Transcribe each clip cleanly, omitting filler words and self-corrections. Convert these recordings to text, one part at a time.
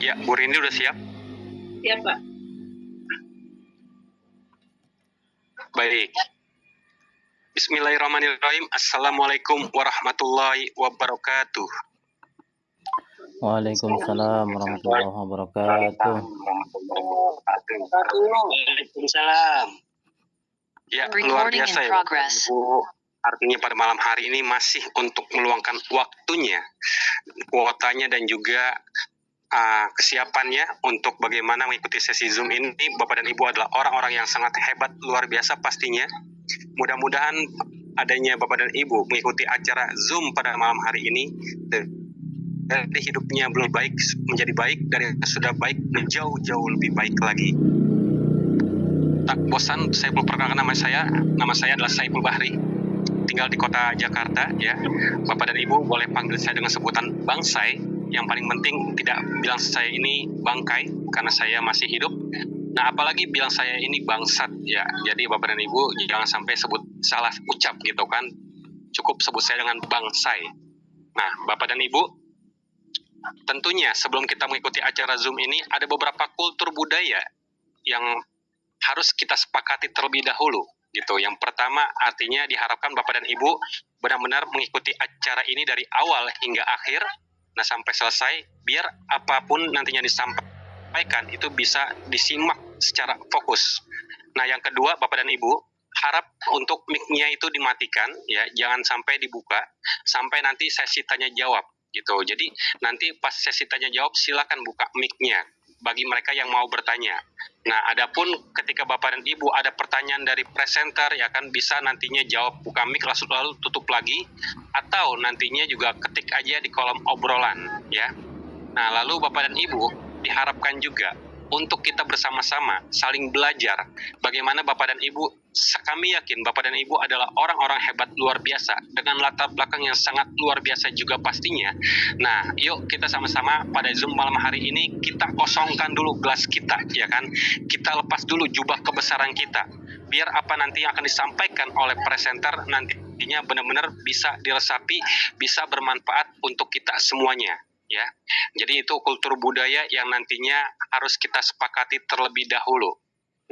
Ya, Bu Rindi udah siap? Siap, Pak. Baik. Bismillahirrahmanirrahim. Assalamualaikum warahmatullahi wabarakatuh. Waalaikumsalam warahmatullahi wabarakatuh. Waalaikumsalam. Ya, luar biasa ya, Bu. Artinya pada malam hari ini masih untuk meluangkan waktunya, kuotanya dan juga kesiapannya untuk bagaimana mengikuti sesi Zoom ini. Bapak dan Ibu adalah orang-orang yang sangat hebat, luar biasa pastinya. Mudah-mudahan adanya Bapak dan Ibu mengikuti acara Zoom pada malam hari ini, dari hidupnya belum baik menjadi baik, dari yang sudah baik menjauh-jauh lebih baik lagi. Tak bosan, saya belum perkenalkan nama saya adalah Saiful Bahri, tinggal di kota Jakarta ya. Bapak dan Ibu boleh panggil saya dengan sebutan Bang Sai. Yang paling penting tidak bilang saya ini bangkai karena saya masih hidup. Nah, apalagi bilang saya ini bangsat ya. Jadi Bapak dan Ibu jangan sampai sebut salah ucap gitu kan. Cukup sebut saya dengan Bang Sai. Nah, Bapak dan Ibu, tentunya sebelum kita mengikuti acara Zoom ini ada beberapa kultur budaya yang harus kita sepakati terlebih dahulu gitu. Yang pertama artinya diharapkan Bapak dan Ibu benar-benar mengikuti acara ini dari awal hingga akhir. Nah, sampai selesai, biar apapun nantinya disampaikan itu bisa disimak secara fokus. Nah, yang kedua, Bapak dan Ibu, harap untuk mic-nya itu dimatikan, ya, jangan sampai dibuka, sampai nanti sesi tanya jawab, gitu. Jadi, nanti pas sesi tanya jawab, silakan buka mic-nya, bagi mereka yang mau bertanya. Nah, adapun ketika Bapak dan Ibu ada pertanyaan dari presenter, ya kan bisa nantinya jawab buka mic lalu tutup lagi, atau nantinya juga ketik aja di kolom obrolan, ya. Nah, lalu Bapak dan Ibu diharapkan juga untuk kita bersama-sama saling belajar bagaimana Bapak dan Ibu, kami yakin Bapak dan Ibu adalah orang-orang hebat luar biasa dengan latar belakang yang sangat luar biasa juga pastinya. Nah, yuk kita sama-sama pada Zoom malam hari ini kita kosongkan dulu gelas kita, ya kan? Kita lepas dulu jubah kebesaran kita. Biar apa nanti yang akan disampaikan oleh presenter nantinya benar-benar bisa diresapi, bisa bermanfaat untuk kita semuanya. Ya, jadi itu kultur budaya yang nantinya harus kita sepakati terlebih dahulu.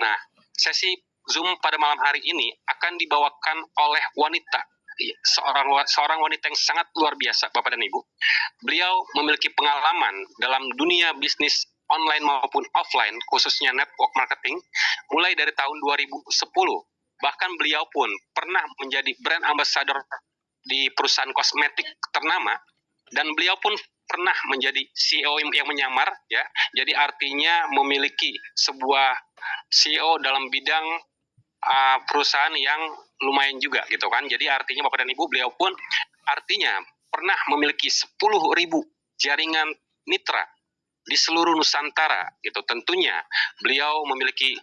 Nah, sesi Zoom pada malam hari ini akan dibawakan oleh wanita, seorang wanita yang sangat luar biasa, Bapak dan Ibu. Beliau memiliki pengalaman dalam dunia bisnis online maupun offline, khususnya network marketing, mulai dari tahun 2010. Bahkan beliau pun pernah menjadi brand ambassador di perusahaan kosmetik ternama, dan beliau pun pernah menjadi CEO yang menyamar ya. Jadi artinya memiliki sebuah CEO dalam bidang perusahaan yang lumayan juga gitu kan. Jadi artinya Bapak dan Ibu, beliau pun artinya pernah memiliki 10.000 jaringan mitra di seluruh Nusantara gitu. Tentunya beliau memiliki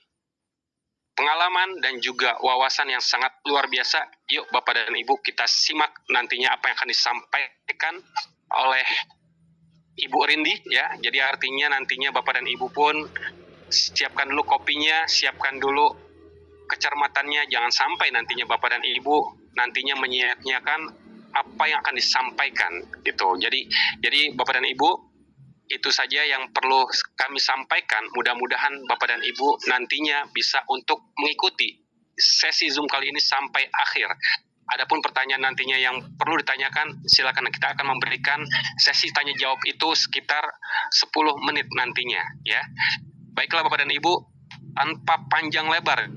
pengalaman dan juga wawasan yang sangat luar biasa. Yuk Bapak dan Ibu kita simak nantinya apa yang akan disampaikan oleh Ibu Rindi ya. Jadi artinya nantinya Bapak dan Ibu pun siapkan dulu kopinya, siapkan dulu kecermatannya, jangan sampai nantinya Bapak dan Ibu nantinya menyia-nyiakan apa yang akan disampaikan gitu. Jadi Bapak dan Ibu, itu saja yang perlu kami sampaikan. Mudah-mudahan Bapak dan Ibu nantinya bisa untuk mengikuti sesi Zoom kali ini sampai akhir. Adapun pertanyaan nantinya yang perlu ditanyakan, silakan, kita akan memberikan sesi tanya jawab itu sekitar 10 menit nantinya ya. Baiklah Bapak dan Ibu, tanpa panjang lebar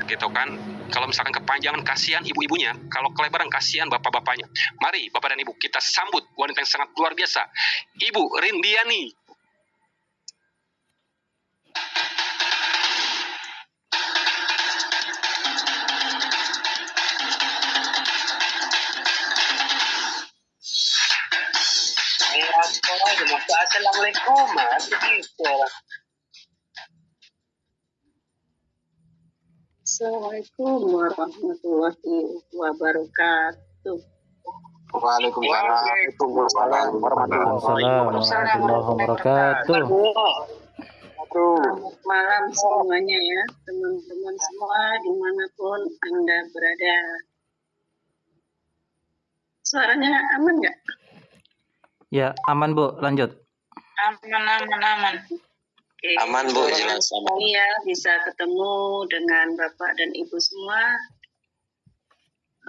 gitu kan. Kalau misalkan kepanjangan kasihan ibu-ibunya, kalau kelebaran kasihan bapak-bapaknya. Mari Bapak dan Ibu kita sambut wanita yang sangat luar biasa, Ibu Rindiani. Assalamualaikum. Assalamualaikum warahmatullahi wabarakatuh. Waalaikumsalam warahmatullahi wabarakatuh. Selamat malam semuanya ya, teman-teman semua dimanapun Anda berada. Suaranya aman nggak? Ya, aman Bu, lanjut. Aman. Oke, Aman, Bu, jelas aman. ya bisa ketemu dengan Bapak dan Ibu semua.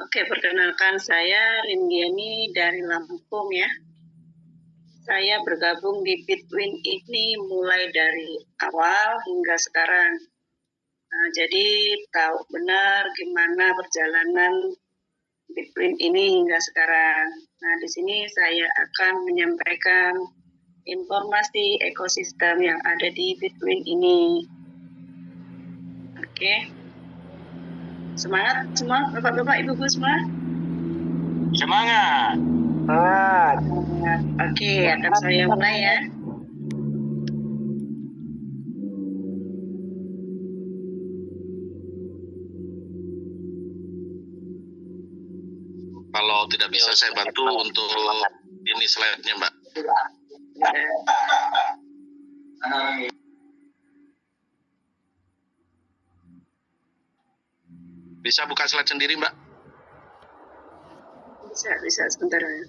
Oke, perkenalkan saya Rindiani dari Lampung ya. Saya bergabung di Bitwin ini mulai dari awal hingga sekarang. Nah, jadi tahu benar gimana perjalanan Bitwin ini hingga sekarang. Nah, di sini saya akan menyampaikan informasi ekosistem yang ada di Bitwin ini. Oke. Semangat semua Bapak-bapak, Ibu-ibu semua. Semangat. Oke, akan saya mulai ya. Kalau tidak bisa saya bantu untuk ini slide-nya, Mbak. Bisa buka slide sendiri, Mbak? Bisa sebentar ya.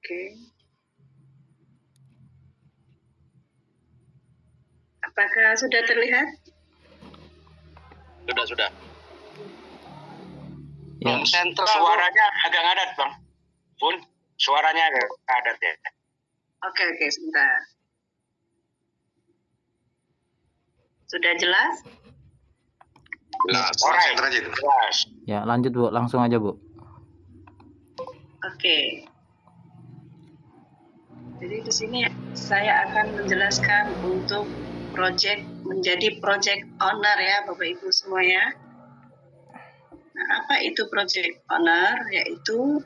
Oke. Apakah sudah terlihat? Sudah. Ya. Sentral suaranya agak ngadat, Bang. Pun suaranya agak ngadat ya. Oke, sebentar. Sudah jelas? Jelas. Alright. Center aja itu. Jelas. Ya, lanjut Bu, langsung aja Bu. Oke. Jadi di sini saya akan menjelaskan untuk menjadi project owner ya Bapak Ibu semua ya. Nah, apa itu project owner? Yaitu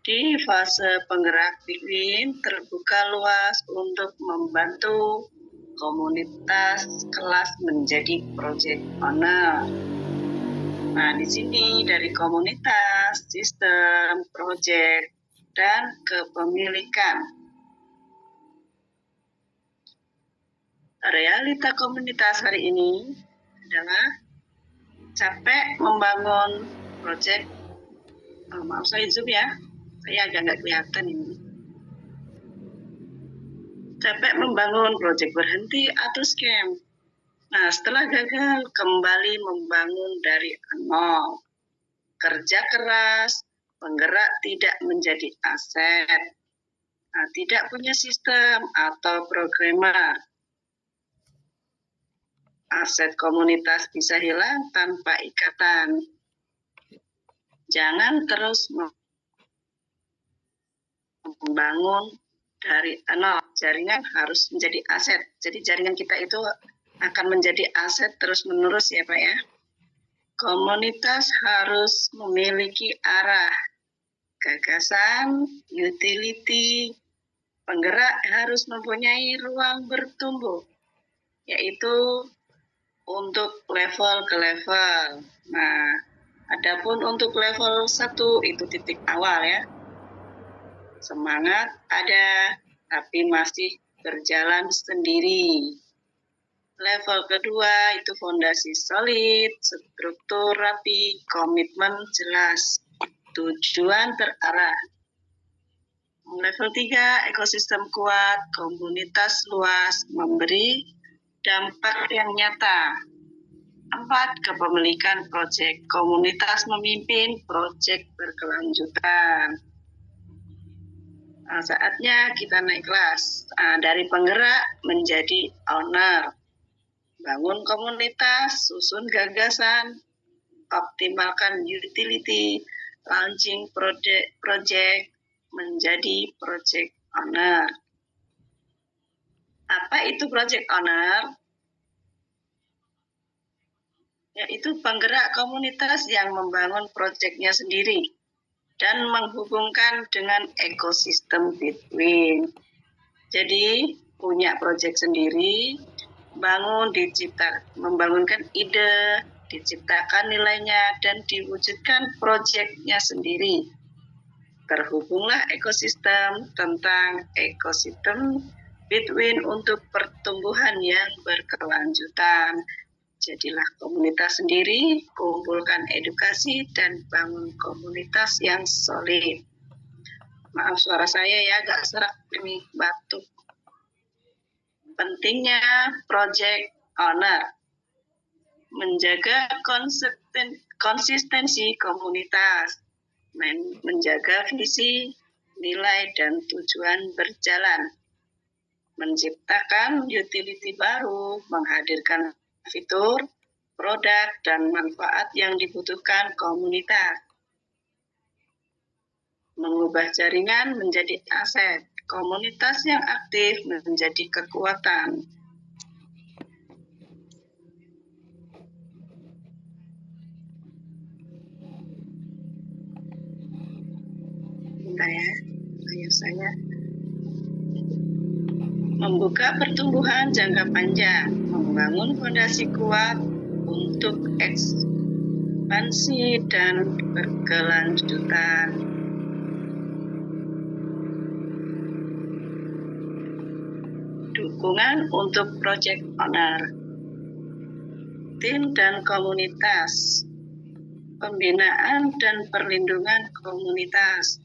di fase penggerak Bitwin terbuka luas untuk membantu komunitas kelas menjadi project owner. Nah, di sini dari komunitas, sistem, project, dan kepemilikan. Realita komunitas hari ini adalah capek membangun project. Maaf saya zoom ya, saya agak nggak kelihatan ini. Capek membangun project berhenti atau scam. Nah, setelah gagal kembali membangun dari nol. Kerja keras, penggerak tidak menjadi aset. Nah, tidak punya sistem atau programmer. Aset komunitas bisa hilang tanpa ikatan. Jangan terus membangun dari nol. Jaringan harus menjadi aset. Jadi jaringan kita itu akan menjadi aset terus-menerus ya Pak ya. Komunitas harus memiliki arah, gagasan, utility. Penggerak harus mempunyai ruang bertumbuh, yaitu untuk level ke level. Nah, adapun untuk level 1 itu titik awal ya. Semangat ada, tapi masih berjalan sendiri. Level kedua itu fondasi solid, struktur rapi, komitmen jelas, tujuan terarah. Level 3 ekosistem kuat, komunitas luas, memberi dampak yang nyata. 4 kepemilikan proyek, komunitas memimpin proyek berkelanjutan. Nah, saatnya kita naik kelas dari penggerak menjadi owner. Bangun komunitas, susun gagasan, optimalkan utility, launching project, menjadi project owner. Apa itu project owner? Yaitu penggerak komunitas yang membangun proyeknya sendiri dan menghubungkan dengan ekosistem Bitwin. Jadi punya proyek sendiri, membangunkan ide, diciptakan nilainya, dan diwujudkan proyeknya sendiri. Terhubunglah ekosistem tentang ekosistem Bitwin untuk pertumbuhan yang berkelanjutan. Jadilah komunitas sendiri, kumpulkan edukasi, dan bangun komunitas yang solid. Maaf suara saya ya, agak serak demi batuk. Pentingnya project owner. Menjaga konsistensi komunitas. Menjaga visi, nilai, dan tujuan berjalan. Menciptakan utility baru, menghadirkan fitur, produk, dan manfaat yang dibutuhkan komunitas. Mengubah jaringan menjadi aset, komunitas yang aktif menjadi kekuatan. Bentar ya, layar saya. Membuka pertumbuhan jangka panjang, membangun fondasi kuat untuk ekspansi dan berkelanjutan. Dukungan untuk project owner, tim dan komunitas, pembinaan dan perlindungan komunitas,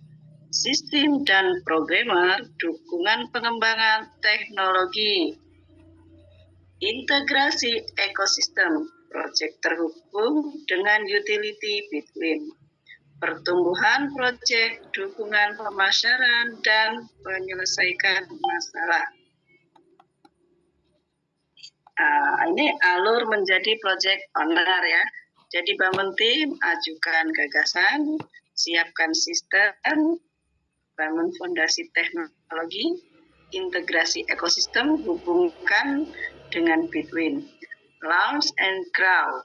sistem dan programmer, dukungan pengembangan teknologi, integrasi ekosistem, project terhubung dengan utility between, pertumbuhan project, dukungan pemasaran, dan menyelesaikan masalah. Ini alur menjadi project owner ya. Jadi bangun tim, ajukan gagasan, siapkan sistem, bangun fondasi teknologi, integrasi ekosistem, hubungkan dengan between, launch and grow.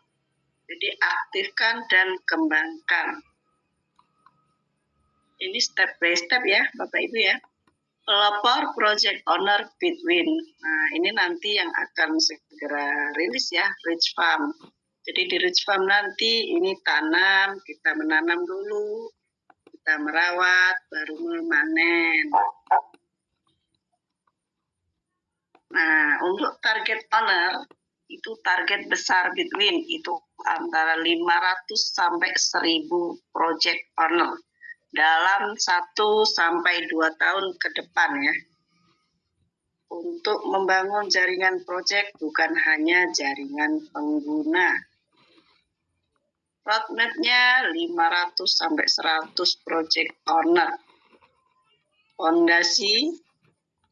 Jadi aktifkan dan kembangkan. Ini step by step ya, Bapak Ibu ya. Pelopor project owner between. Nah, ini nanti yang akan segera rilis ya, Rich Farm. Jadi di Rich Farm nanti ini tanam, kita menanam dulu, kita merawat, baru memanen. Nah, untuk target owner, itu target besar between, itu antara 500 sampai 1000 project owner dalam 1 sampai 2 tahun ke depan ya. Untuk membangun jaringan project bukan hanya jaringan pengguna. Roadmap-nya 500 sampai 100 project owner. Fondasi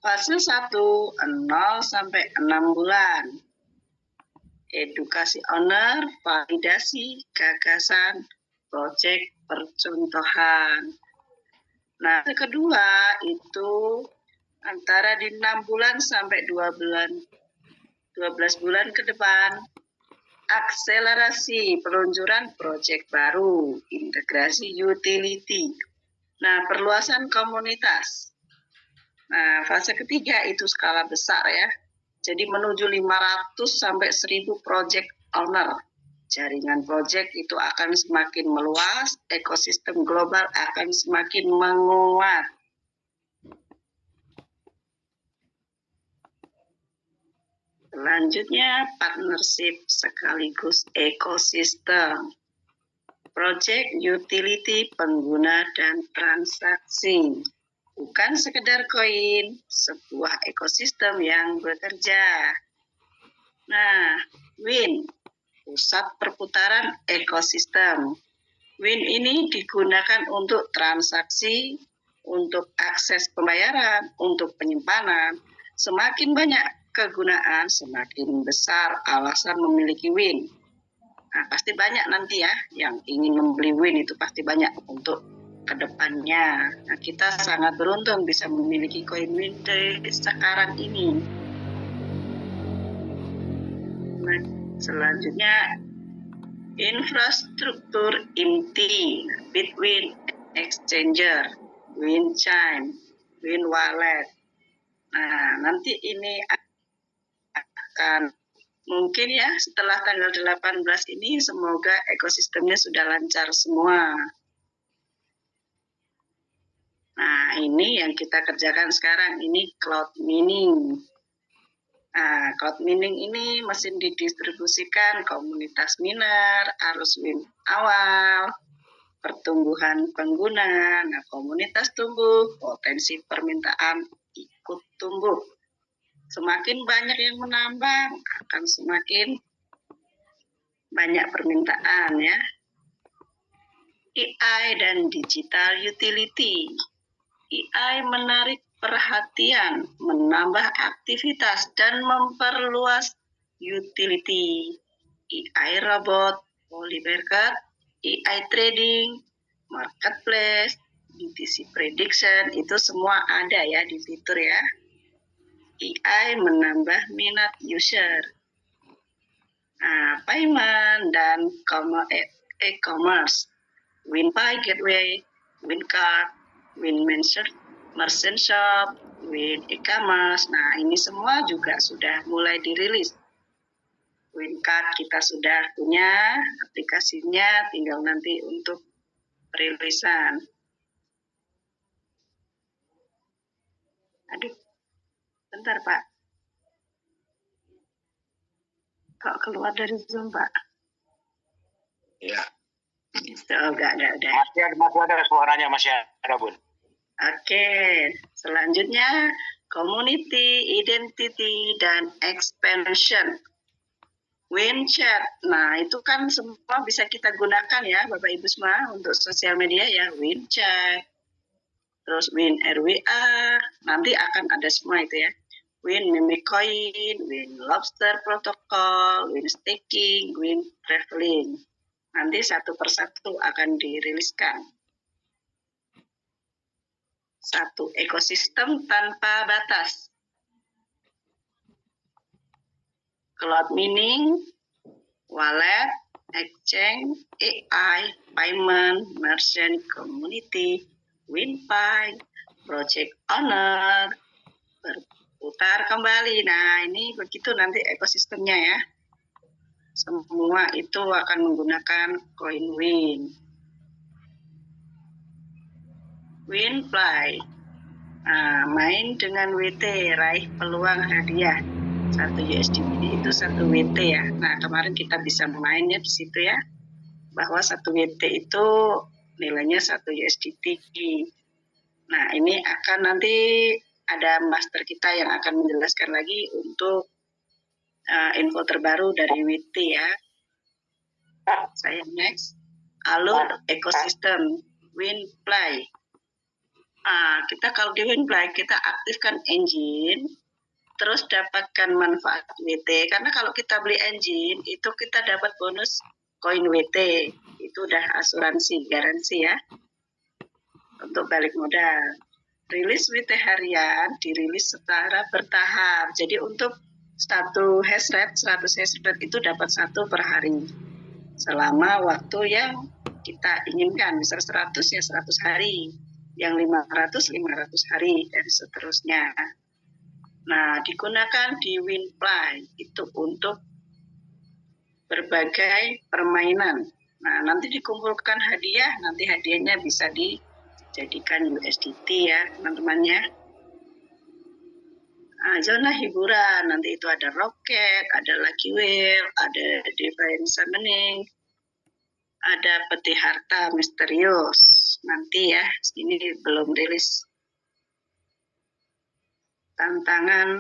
fase 1 0 sampai 6 bulan. Edukasi owner, validasi, gagasan, project percontohan. Nah, yang kedua itu antara di 6 bulan sampai 12 bulan ke depan. Akselerasi peluncuran proyek baru, integrasi utility. Nah, perluasan komunitas. Nah, fase ketiga itu skala besar ya. Jadi menuju 500 sampai 1000 project owner. Jaringan project itu akan semakin meluas, ekosistem global akan semakin menguat. Selanjutnya, partnership sekaligus ekosistem. Project, utility, pengguna, dan transaksi. Bukan sekedar koin, sebuah ekosistem yang bekerja. Nah, WIN, pusat perputaran ekosistem. WIN ini digunakan untuk transaksi, untuk akses pembayaran, untuk penyimpanan. Semakin banyak kegunaan, semakin besar alasan memiliki WIN. Nah, pasti banyak nanti ya yang ingin membeli WIN, itu pasti banyak untuk kedepannya. Nah, kita sangat beruntung bisa memiliki koin WIN sekarang ini. Nah, selanjutnya infrastruktur inti, Bitwin Exchanger, WIN Chain, WIN Wallet. Nah, nanti ini akan mungkin ya setelah tanggal 18 ini semoga ekosistemnya sudah lancar semua. Nah, ini yang kita kerjakan sekarang, ini cloud mining. Nah, cloud mining ini mesin didistribusikan komunitas miner, arus win awal, pertumbuhan pengguna. Nah, komunitas tumbuh, potensi permintaan ikut tumbuh. Semakin banyak yang menambang, akan semakin banyak permintaan ya. AI dan digital utility. AI menarik perhatian, menambah aktivitas, dan memperluas utility. AI robot, polymarket, AI trading, marketplace, BTC prediction, itu semua ada ya di fitur ya. AI menambah minat user. Nah, payment dan e-commerce, WinPay Gateway, WinCard, Merchant Shop, Win e-commerce. Nah, ini semua juga sudah mulai dirilis. WinCard kita sudah punya aplikasinya, tinggal nanti untuk perilisan. Aduh, bentar Pak. Kok keluar dari Zoom Pak? Ya. Oh, enggak, udah. Masih ada suaranya, masih ada, Bun. Oke, selanjutnya community, identity, dan expansion. WinChat, nah itu kan semua bisa kita gunakan ya Bapak Ibu semua untuk sosial media ya, WinChat, terus WinRWA, nanti akan ada semua itu ya. WinMemeCoin, WinLobster Protocol, WinStaking, WinTraveling. Nanti satu persatu akan diriliskan. Satu ekosistem tanpa batas. Cloud mining, wallet, exchange, AI, payment, merchant, community, WinPay, project owner, berputar kembali. Nah, ini begitu nanti ekosistemnya ya. Semua itu akan menggunakan koin Win. WinPlay. Nah, main dengan WT, raih peluang hadiah. 1 USDT itu 1 WT ya. Nah, kemarin kita bisa mainnya di situ ya. Bahwa 1 WT itu nilainya 1 USDT. Nah, ini akan nanti ada master kita yang akan menjelaskan lagi untuk info terbaru dari WT ya. Saya next. Alur ekosistem WinPlay. Kita kalau di WinPlay kita aktifkan engine, terus dapatkan manfaat WT. Karena kalau kita beli engine itu kita dapat bonus koin WT. Itu udah asuransi, garansi ya. Untuk balik modal. Rilis WT harian dirilis secara bertahap. Jadi untuk 1 hash rate, 100 hash rate itu dapat 1 per hari. Selama waktu yang kita inginkan. Misal 100 ya 100 hari. Yang 500 hari dan seterusnya. Nah, digunakan di WinPlay itu untuk berbagai permainan. Nah, nanti dikumpulkan hadiah, nanti hadiahnya bisa dijadikan USDT ya, teman-teman ya. Zona hiburan, nanti itu ada roket, ada lucky wheel, ada divine summoning, ada peti harta misterius. Nanti ya, ini belum rilis. Tantangan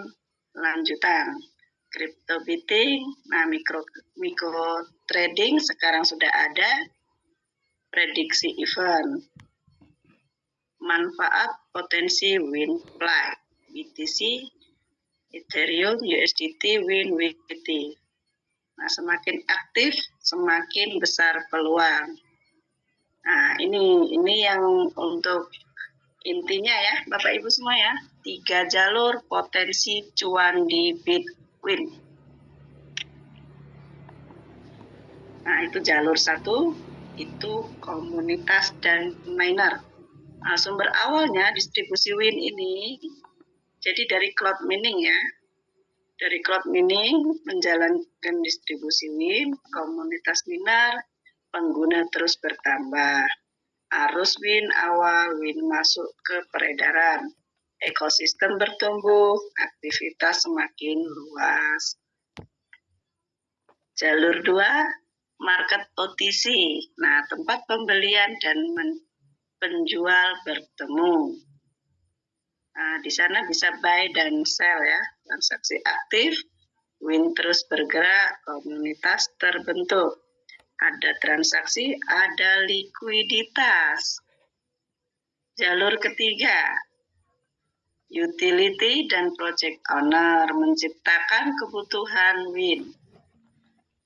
lanjutan. Crypto bidding, nah micro trading sekarang sudah ada, prediksi event, manfaat potensi WinPlay, BTC, Ethereum, USDT, WinWT. Nah, semakin aktif, semakin besar peluang. Nah, ini yang untuk intinya ya, Bapak Ibu semua ya, 3 jalur potensi cuan di Bitcoin. Nah, itu jalur 1, itu komunitas dan miner. Nah, sumber awalnya distribusi Win ini, jadi dari cloud mining ya. Dari cloud mining menjalankan distribusi Win, komunitas miner, pengguna terus bertambah. Arus Win awal, Win masuk ke peredaran. ekosistem bertumbuh, aktivitas semakin luas. Jalur 2, market OTC. Nah, tempat pembelian dan penjual bertemu. Nah, di sana bisa buy dan sell ya, transaksi aktif, WIN terus bergerak, komunitas terbentuk. Ada transaksi, ada likuiditas. Jalur ketiga, utility dan project owner menciptakan kebutuhan WIN.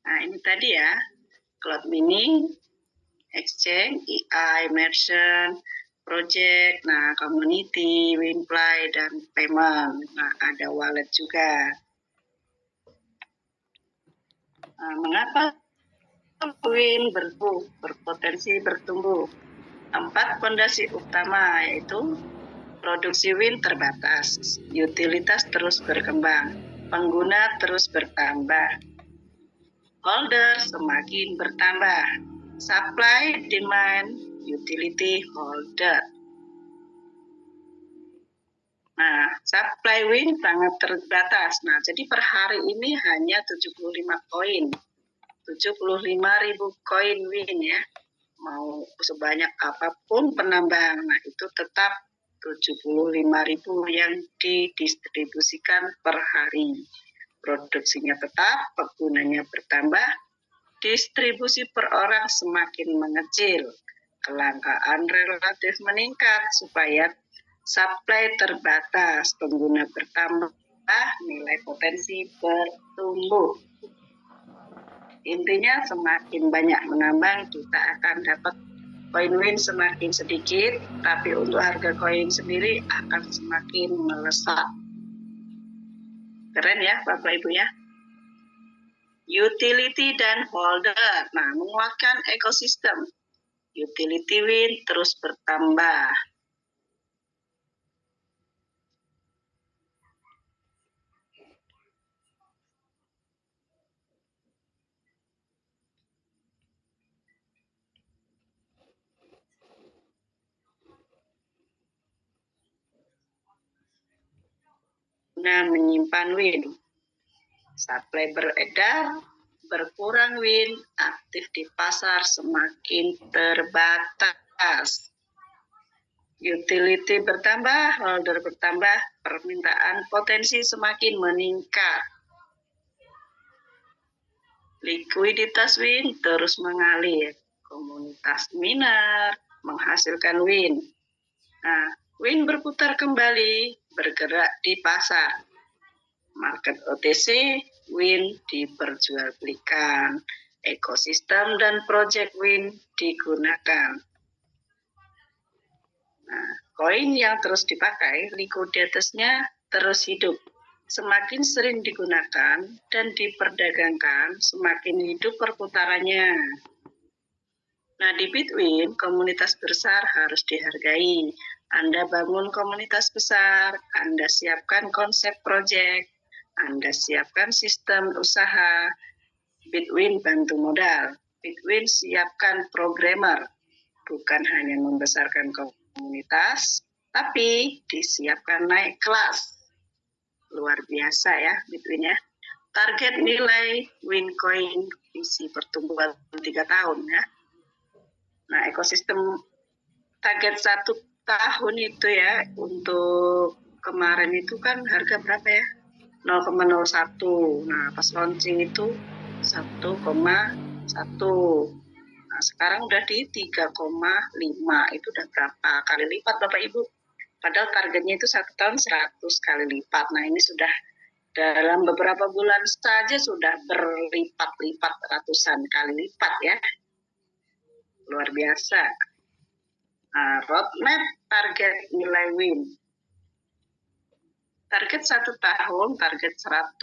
Nah, ini tadi ya, cloud mining, exchange, EI, merchant, project, nah community, WinFly, dan payment. Nah, ada wallet juga. Nah, mengapa WIN berpotensi bertumbuh? 4 fondasi utama, yaitu produksi WIN terbatas, utilitas terus berkembang, pengguna terus bertambah, holder semakin bertambah, supply, demand, utility, holder. Nah, supply WIN sangat terbatas. Nah, jadi per hari ini hanya 75 koin. 75.000 koin WIN ya. Mau sebanyak apapun penambang, nah itu tetap 75.000 yang didistribusikan per hari. Produksinya tetap, penggunanya bertambah, distribusi per orang semakin mengecil, kelangkaan relatif meningkat supaya supply terbatas, pengguna bertambah, nilai potensi bertumbuh. Intinya semakin banyak menambang, kita akan dapat koin WIN semakin sedikit, tapi untuk harga koin sendiri akan semakin melesat. Keren ya Bapak Ibu ya. Utility dan holder, nah menguatkan ekosistem. Utility WIN terus bertambah. Nah, menyimpan WIN. Supply beredar, berkurang WIN, aktif di pasar semakin terbatas. Utility bertambah, holder bertambah, permintaan potensi semakin meningkat. Likuiditas WIN terus mengalir. Komunitas miner menghasilkan WIN. Nah, WIN berputar kembali, bergerak di pasar. Market OTC, WIN diperjualbelikan. Ekosistem dan project WIN digunakan. Nah, koin yang terus dipakai, likuiditasnya terus hidup. Semakin sering digunakan dan diperdagangkan, semakin hidup perputarannya. Nah, di Bitwin, komunitas besar harus dihargai. Anda bangun komunitas besar, Anda siapkan konsep proyek, Anda siapkan sistem usaha, Bitwin bantu modal, Bitwin siapkan programmer, bukan hanya membesarkan komunitas, tapi disiapkan naik kelas. Luar biasa ya Bitwin ya. Target nilai WinCoin isi pertumbuhan 3 tahun ya. Nah, ekosistem target 1 tahun itu ya, untuk kemarin itu kan harga berapa ya? 0,01. Nah, pas launching itu 1,1. Nah, sekarang udah di 3,5. Itu udah berapa kali lipat Bapak Ibu? Padahal targetnya itu 1 tahun 100 kali lipat. Nah, ini sudah dalam beberapa bulan saja sudah berlipat-lipat, ratusan kali lipat ya. Luar biasa. Nah, roadmap target nilai WIN. Target 1 tahun, target 100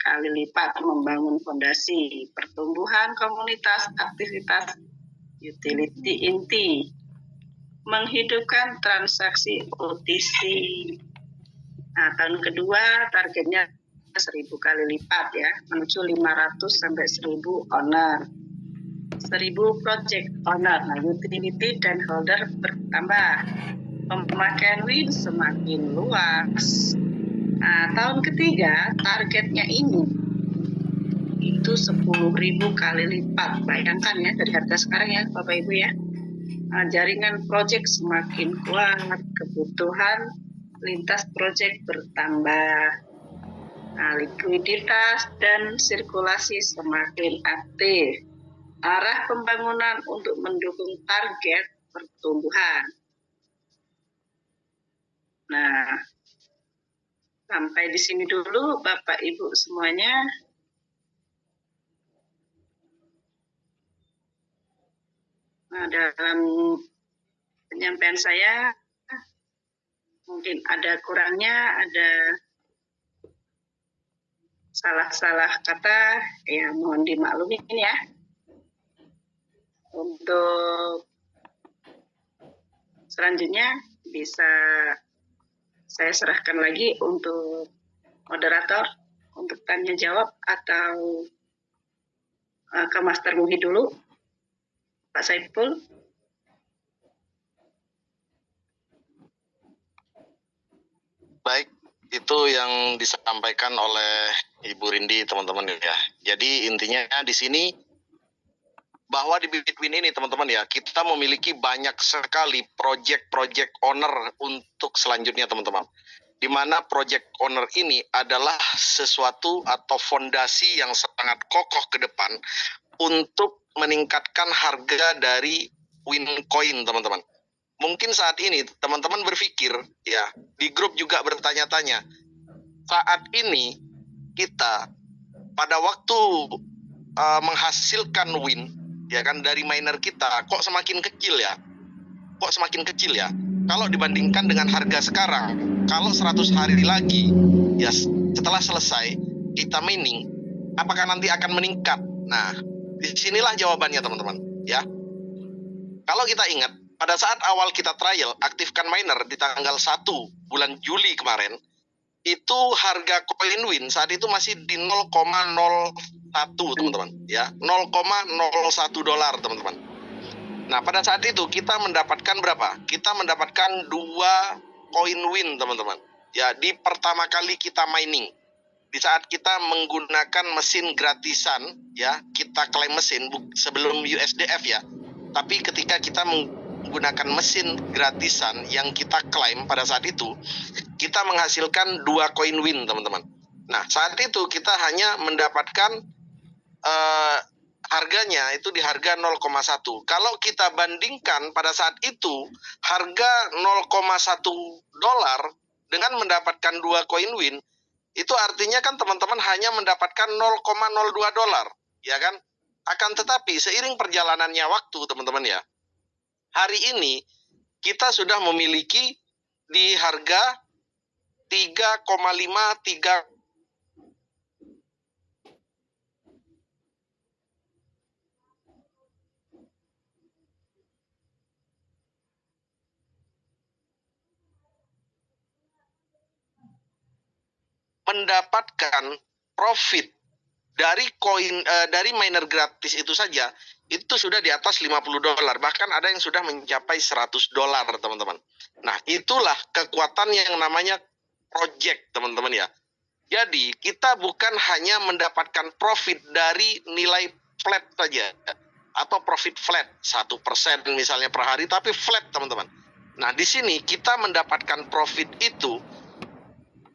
kali lipat, membangun fondasi, pertumbuhan komunitas, aktivitas, utility inti, menghidupkan transaksi OTC. Nah, tahun kedua targetnya 1000 kali lipat ya, menuju 500 sampai 1000 owner. 1000 project owner, nah utility dan holder bertambah. pemakaian WIN semakin luas. Nah, tahun ketiga targetnya ini itu 10.000 kali lipat. Bayangkan ya dari harga sekarang ya Bapak Ibu ya. Nah, jaringan proyek semakin kuat, kebutuhan lintas proyek bertambah. Nah, likuiditas dan sirkulasi semakin aktif. Arah pembangunan untuk mendukung target pertumbuhan. Nah, sampai di sini dulu Bapak Ibu semuanya. Nah, dalam penyampaian saya mungkin ada kurangnya, ada salah-salah kata, ya mohon dimaklumin ya. Untuk selanjutnya bisa saya serahkan lagi untuk moderator untuk tanya jawab atau ke Master Muhi dulu, Pak Saiful. Baik, itu yang disampaikan oleh Ibu Rindi, teman-teman ya. Jadi intinya di sini bahwa di Bitwin ini teman-teman ya, kita memiliki banyak sekali project owner untuk selanjutnya teman-teman. Di mana project owner ini adalah sesuatu atau fondasi yang sangat kokoh ke depan untuk meningkatkan harga dari Wincoin teman-teman. Mungkin saat ini teman-teman berpikir ya, di grup juga bertanya-tanya, saat ini kita pada waktu menghasilkan win ya kan dari miner kita kok semakin kecil ya, kalau dibandingkan dengan harga sekarang. Kalau 100 hari lagi ya setelah selesai kita mining, apakah nanti akan meningkat? Nah, disinilah jawabannya teman-teman ya. Kalau kita ingat pada saat awal kita trial aktifkan miner di tanggal 1 bulan Juli kemarin, itu harga koin win saat itu masih di 0,01 teman-teman ya, 0,01 dolar teman-teman. Nah, pada saat itu kita mendapatkan berapa? Kita mendapatkan 2 koin win teman-teman ya, di pertama kali kita mining. Di saat kita menggunakan mesin gratisan ya, kita klaim mesin sebelum USDF ya. Tapi ketika kita menggunakan mesin gratisan yang kita klaim pada saat itu, kita menghasilkan 2 koin win teman-teman. Nah, saat itu kita hanya mendapatkan harganya itu di harga 0,1. Kalau kita bandingkan pada saat itu harga 0,1 dolar dengan mendapatkan 2 koin win, itu artinya kan teman-teman hanya mendapatkan 0,02 dolar, ya kan? Akan tetapi seiring perjalanannya waktu teman-teman ya, hari ini kita sudah memiliki di harga 3,53 mendapatkan profit dari koin dari miner gratis itu saja itu sudah di atas 50 dolar, bahkan ada yang sudah mencapai 100 dolar teman-teman. Nah, itulah kekuatan yang namanya project teman-teman ya. Jadi kita bukan hanya mendapatkan profit dari nilai flat saja atau profit flat 1% misalnya per hari, tapi flat teman-teman. Nah, di sini kita mendapatkan profit itu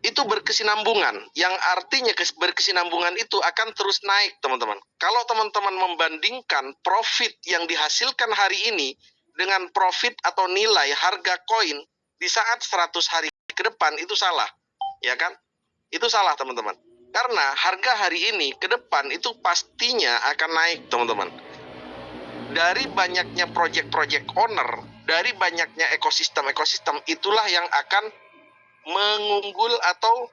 berkesinambungan, yang artinya berkesinambungan itu akan terus naik teman-teman. Kalau teman-teman membandingkan profit yang dihasilkan hari ini dengan profit atau nilai harga koin di saat 100 hari ke depan, itu salah, ya kan? Itu salah teman-teman. Karena harga hari ini ke depan itu pastinya akan naik teman-teman. Dari banyaknya project owner, dari banyaknya ekosistem itulah yang akan mengunggul atau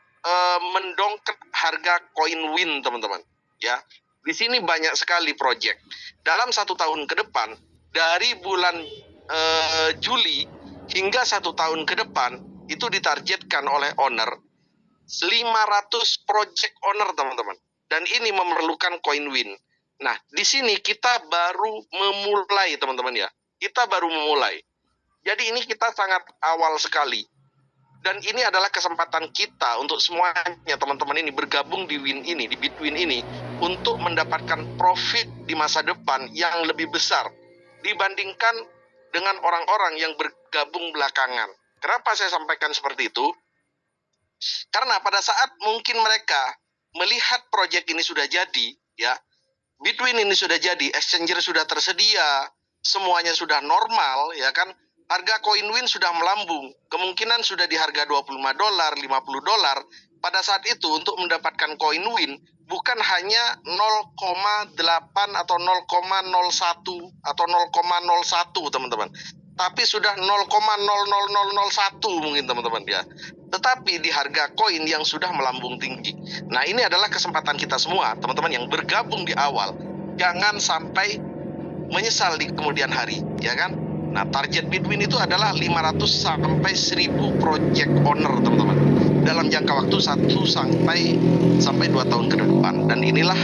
mendongkrak harga koin win teman-teman ya. Di sini banyak sekali project dalam 1 tahun ke depan, dari bulan Juli hingga 1 tahun ke depan itu ditargetkan oleh owner 500 project owner teman-teman, dan ini memerlukan koin win. Nah, di sini kita baru memulai teman-teman ya, kita baru memulai. Jadi ini kita sangat awal sekali. Dan ini adalah kesempatan kita untuk semuanya teman-teman ini bergabung di win ini, di Bitwin ini, untuk mendapatkan profit di masa depan yang lebih besar dibandingkan dengan orang-orang yang bergabung belakangan. Kenapa saya sampaikan seperti itu? Karena pada saat mungkin mereka melihat proyek ini sudah jadi, ya, Bitwin ini sudah jadi, exchanger sudah tersedia, semuanya sudah normal, ya kan, harga koin win sudah melambung, kemungkinan sudah di harga $25, $50. Pada saat itu untuk mendapatkan koin win bukan hanya 0,8 atau 0,01 atau 0,01 teman-teman, tapi sudah 0,00001 mungkin teman-teman ya. Tetapi di harga koin yang sudah melambung tinggi. Nah, ini adalah kesempatan kita semua teman-teman yang bergabung di awal. Jangan sampai menyesal di kemudian hari, ya kan? Nah, target Bitwin itu adalah 500 sampai 1000 project owner, teman-teman. Dalam jangka waktu 1 sampai 2 tahun ke depan. Dan inilah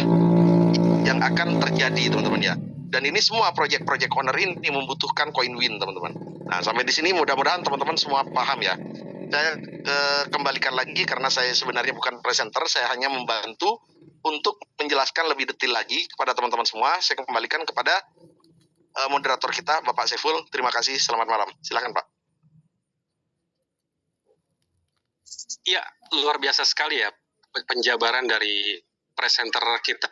yang akan terjadi, teman-teman ya. Dan ini semua project owner ini membutuhkan coin win, teman-teman. Nah, sampai di sini mudah-mudahan teman-teman semua paham ya. Saya kembalikan lagi karena saya sebenarnya bukan presenter, saya hanya membantu untuk menjelaskan lebih detail lagi kepada teman-teman semua. Saya kembalikan kepada moderator kita, Bapak Saiful. Terima kasih, selamat malam. Silakan Pak. Ya, luar biasa sekali ya penjabaran dari presenter kita,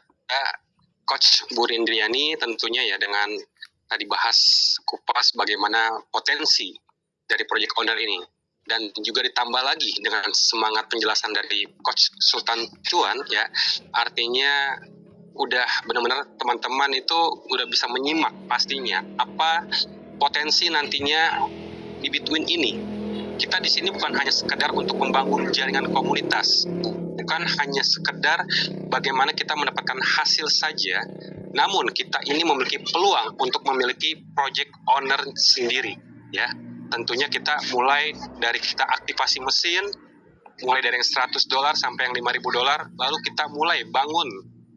Coach Bu Rindriani, tentunya ya, dengan tadi bahas kupas bagaimana potensi dari project owner ini. Dan juga ditambah lagi dengan semangat penjelasan dari Coach Sultan Cuan ya, artinya udah benar-benar teman-teman itu udah bisa menyimak pastinya apa potensi nantinya di Bitwin ini. Kita di sini bukan hanya sekedar untuk membangun jaringan komunitas, bukan hanya sekedar bagaimana kita mendapatkan hasil saja, namun kita ini memiliki peluang untuk memiliki project owner sendiri ya. Tentunya kita mulai dari kita aktivasi mesin, mulai dari yang $100 sampai yang $5.000, lalu kita mulai bangun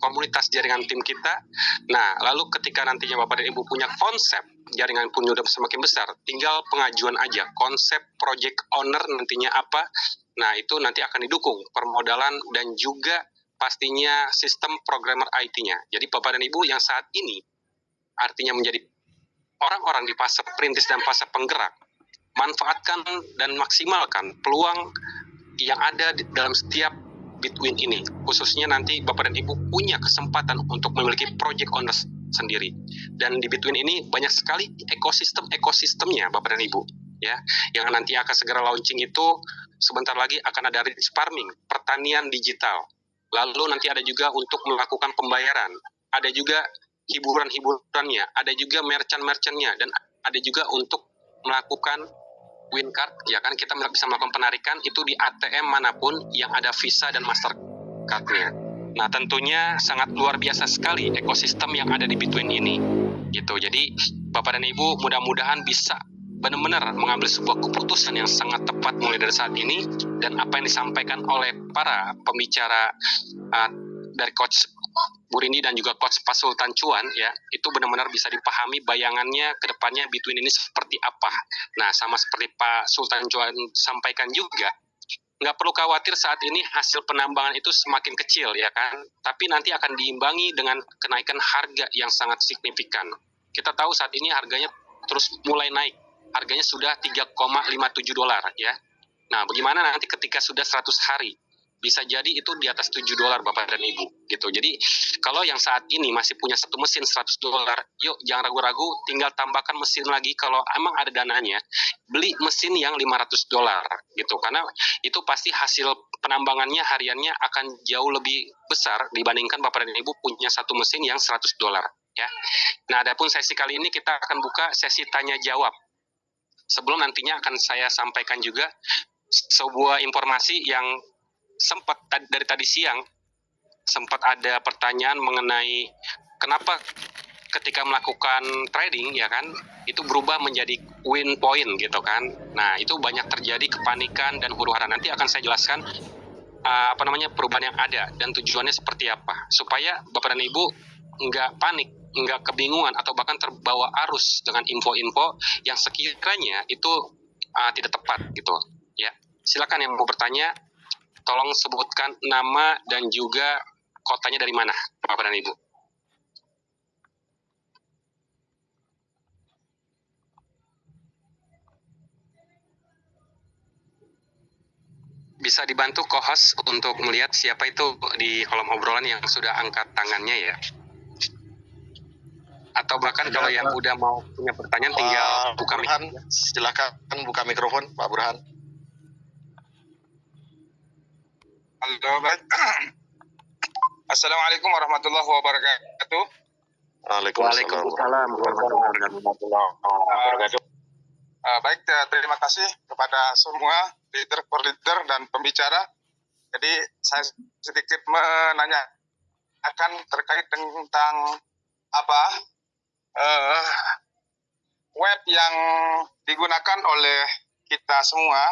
komunitas jaringan tim kita. Nah, lalu ketika nantinya Bapak dan Ibu punya konsep, jaringan pun sudah semakin besar, tinggal pengajuan aja, konsep project owner nantinya apa. Nah, itu nanti akan didukung permodalan dan juga pastinya sistem programmer IT-nya. Jadi Bapak dan Ibu yang saat ini artinya menjadi orang-orang di fase perintis dan fase penggerak, manfaatkan dan maksimalkan peluang yang ada di dalam setiap Bitwin ini. Khususnya nanti Bapak dan Ibu punya kesempatan untuk memiliki project owner sendiri. Dan di Bitwin ini banyak sekali ekosistemnya Bapak dan Ibu ya. Yang nanti akan segera launching itu sebentar lagi akan ada rich farming, pertanian digital. Lalu nanti ada juga untuk melakukan pembayaran. Ada juga hiburan-hiburannya, ada juga merchant-merchantnya, dan ada juga untuk melakukan win card, ya kan, kita bisa melakukan penarikan itu di ATM manapun yang ada Visa dan Mastercard-nya. Nah, tentunya sangat luar biasa sekali ekosistem yang ada di Bitwin ini, gitu. Jadi, Bapak dan Ibu mudah-mudahan bisa benar-benar mengambil sebuah keputusan yang sangat tepat mulai dari saat ini, dan apa yang disampaikan oleh para pembicara dari Coach Bu Rindi dan juga Coach Pak Sultan Cuan ya, itu benar-benar bisa dipahami bayangannya ke depannya Bitwin ini seperti apa. Nah, sama seperti Pak Sultan Cuan sampaikan juga, nggak perlu khawatir saat ini hasil penambangan itu semakin kecil ya kan, tapi nanti akan diimbangi dengan kenaikan harga yang sangat signifikan. Kita tahu saat ini harganya terus mulai naik, harganya sudah $3,57 ya. Nah, bagaimana nanti ketika sudah 100 hari? Bisa jadi itu di atas $7 Bapak dan Ibu gitu. Jadi kalau yang saat ini masih punya satu mesin $100, yuk jangan ragu-ragu, tinggal tambahkan mesin lagi kalau emang ada dananya, beli mesin yang $500 gitu, karena itu pasti hasil penambangannya hariannya akan jauh lebih besar dibandingkan Bapak dan Ibu punya satu mesin yang $100 ya. Nah, adapun sesi kali ini kita akan buka sesi tanya jawab. Sebelum nantinya akan saya sampaikan juga sebuah informasi yang sempat dari tadi siang sempat ada pertanyaan mengenai kenapa ketika melakukan trading ya kan itu berubah menjadi win point gitu kan. Nah, itu banyak terjadi kepanikan dan huru-hara. Nanti akan saya jelaskan perubahan yang ada dan tujuannya seperti apa supaya Bapak dan Ibu nggak panik nggak kebingungan atau bahkan terbawa arus dengan info-info yang sekiranya itu tidak tepat gitu ya. Silakan yang mau bertanya, tolong sebutkan nama dan juga kotanya dari mana, Bapak dan Ibu. Bisa dibantu co-host untuk melihat siapa itu di kolom obrolan yang sudah angkat tangannya ya. Atau bahkan kalau yang udah mau punya pertanyaan tinggal buka Burhan, silakan buka mikrofon Pak Burhan. Halo, baik. Assalamualaikum warahmatullahi wabarakatuh. Waalaikumsalam warahmatullahi wabarakatuh. Baik, terima kasih kepada semua leader dan pembicara. Jadi saya sedikit menanyakan terkait tentang web yang digunakan oleh kita semua.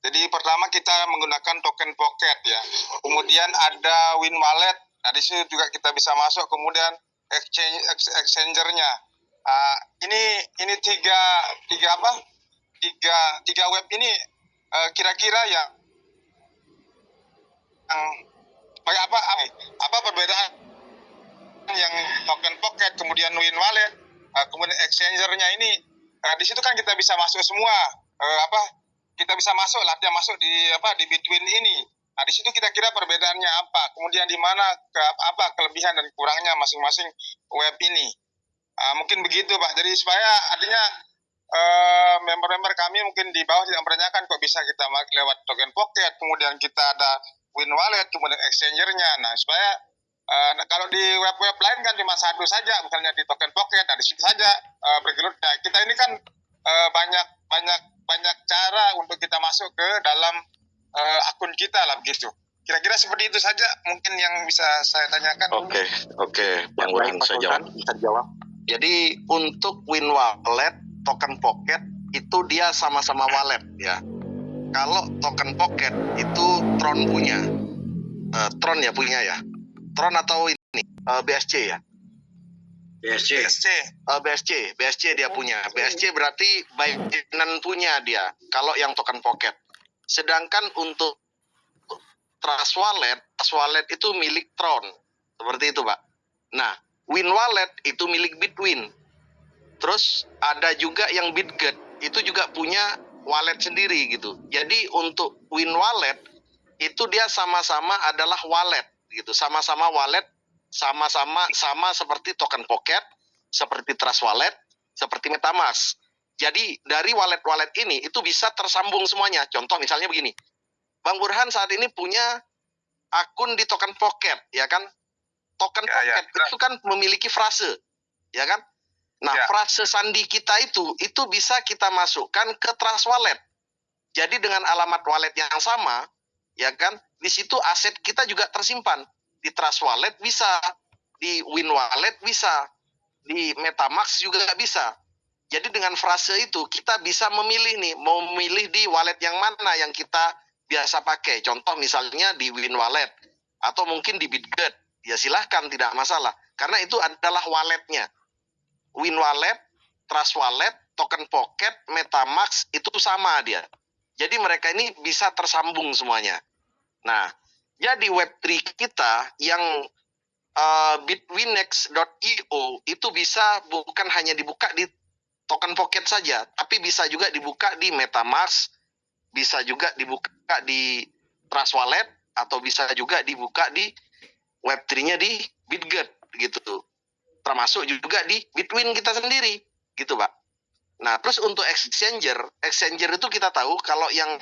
Jadi pertama kita menggunakan token pocket ya. Kemudian ada Win Wallet. Nah di situ juga kita bisa masuk. Kemudian exchanger-nya. Ini tiga web ini kira-kira yang apa perbedaan yang token pocket, kemudian Win Wallet, kemudian exchanger-nya ini. Di situ kan kita bisa masuk semua. Kita bisa masuk lah, dia masuk di Bitwin ini. Nah, di situ kira-kira perbedaannya apa? Kemudian di mana kelebihan dan kurangnya masing-masing web ini? Mungkin begitu, Pak. Jadi supaya artinya member-member kami mungkin di bawah tidak mempertanyakan kok bisa kita lewat token pocket, kemudian kita ada Win Wallet, kemudian exchanger-nya. Nah, supaya kalau di web-web lain kan cuma satu saja, misalnya di token pocket, nah di situ saja bergelut. Nah, kita ini kan banyak cara untuk kita masuk ke dalam akun kita lah begitu. Kira-kira seperti itu saja mungkin yang bisa saya tanyakan. Oke, Bang Burhan saya jawab. Jadi untuk Win Wallet, token pocket itu dia sama-sama wallet ya. Kalau token pocket itu Tron punya, Tron ya punya ya. Tron atau ini BSC ya. BSC dia punya. BSC berarti Binance punya dia. Kalau yang token pocket. Sedangkan untuk Trust Wallet itu milik Tron. Seperti itu, Pak. Nah, Win Wallet itu milik Bitwin. Terus ada juga yang BitGet, itu juga punya wallet sendiri gitu. Jadi untuk Win Wallet itu dia sama-sama adalah wallet gitu. Sama-sama wallet, sama seperti token pocket, seperti Trust Wallet, seperti MetaMask. Jadi dari wallet-wallet ini itu bisa tersambung semuanya. Contoh misalnya begini. Bang Burhan saat ini punya akun di token pocket, ya kan? Token pocket itu kan memiliki frase, ya kan? Nah, frase sandi kita itu bisa kita masukkan ke Trust Wallet. Jadi dengan alamat wallet yang sama, ya kan? Di situ aset kita juga tersimpan. Di Trust Wallet bisa, di Win Wallet bisa, di MetaMask juga bisa. Jadi dengan frase itu kita bisa memilih nih, mau memilih di wallet yang mana yang kita biasa pakai. Contoh misalnya di Win Wallet atau mungkin di BitGet. Ya silahkan, tidak masalah. Karena itu adalah walletnya. Win Wallet, Trust Wallet, Token Pocket, MetaMask itu sama dia. Jadi mereka ini bisa tersambung semuanya. Nah, jadi Web3 kita yang bitwinex.io itu bisa bukan hanya dibuka di Token Pocket saja, tapi bisa juga dibuka di MetaMask, bisa juga dibuka di Trust Wallet, atau bisa juga dibuka di Web3-nya di BitGet gitu. Termasuk juga di Bitwin kita sendiri gitu, Pak. Nah, terus untuk exchanger itu kita tahu kalau yang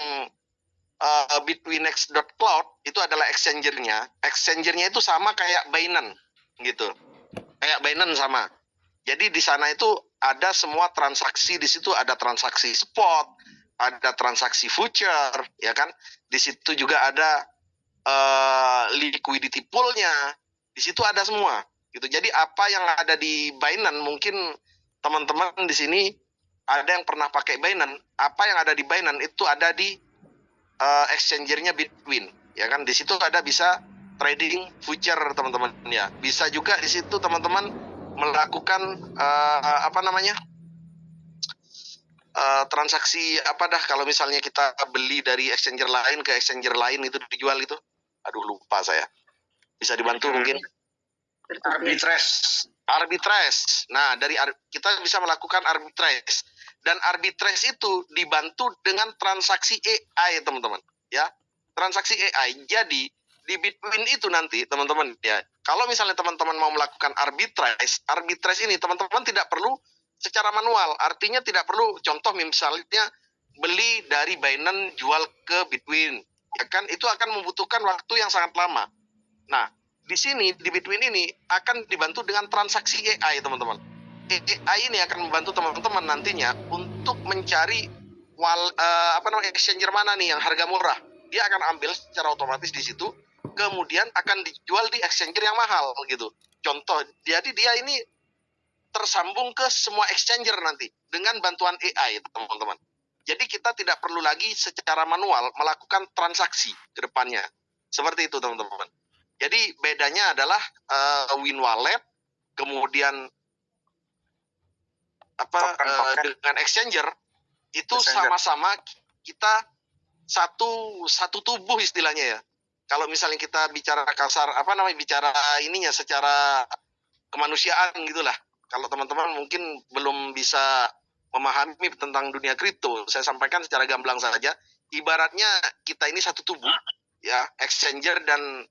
bitwinex.cloud itu adalah exchanger-nya. Exchanger-nya itu sama kayak Binance gitu. Kayak Binance sama. Jadi di sana itu ada semua transaksi, di situ ada transaksi spot, ada transaksi future, ya kan? Di situ juga ada liquidity pool-nya. Di situ ada semua. Gitu. Jadi apa yang ada di Binance, mungkin teman-teman di sini ada yang pernah pakai Binance. Apa yang ada di Binance itu ada di exchanger-nya Bitwin, ya kan? Di situ ada bisa trading future teman-teman ya. Bisa juga di situ teman-teman melakukan transaksi apa dah kalau misalnya kita beli dari exchanger lain ke exchanger lain itu dijual itu. Aduh lupa saya. Bisa dibantu mungkin? Arbitrage. Nah, kita bisa melakukan arbitrage. Dan arbitrage itu dibantu dengan transaksi AI, teman-teman. Ya, transaksi AI. Jadi, di Bitwin itu nanti, teman-teman, ya, kalau misalnya teman-teman mau melakukan arbitrage ini, teman-teman tidak perlu secara manual. Artinya tidak perlu, contoh misalnya, beli dari Binance, jual ke Bitwin. Ya kan, itu akan membutuhkan waktu yang sangat lama. Nah, di sini, di Bitwin ini, akan dibantu dengan transaksi AI, teman-teman. AI ini akan membantu teman-teman nantinya untuk mencari exchanger mana nih yang harga murah. Dia akan ambil secara otomatis di situ, kemudian akan dijual di exchanger yang mahal gitu. Contoh, jadi dia ini tersambung ke semua exchanger nanti dengan bantuan AI, teman-teman. Jadi kita tidak perlu lagi secara manual melakukan transaksi ke depannya. Seperti itu, teman-teman. Jadi bedanya adalah Win Wallet, kemudian dengan exchanger itu sama-sama kita satu tubuh istilahnya ya. Kalau misalnya kita bicara kasar bicara ininya secara kemanusiaan gitulah. Kalau teman-teman mungkin belum bisa memahami tentang dunia kripto, saya sampaikan secara gamblang saja. Ibaratnya kita ini satu tubuh, ya, exchanger dan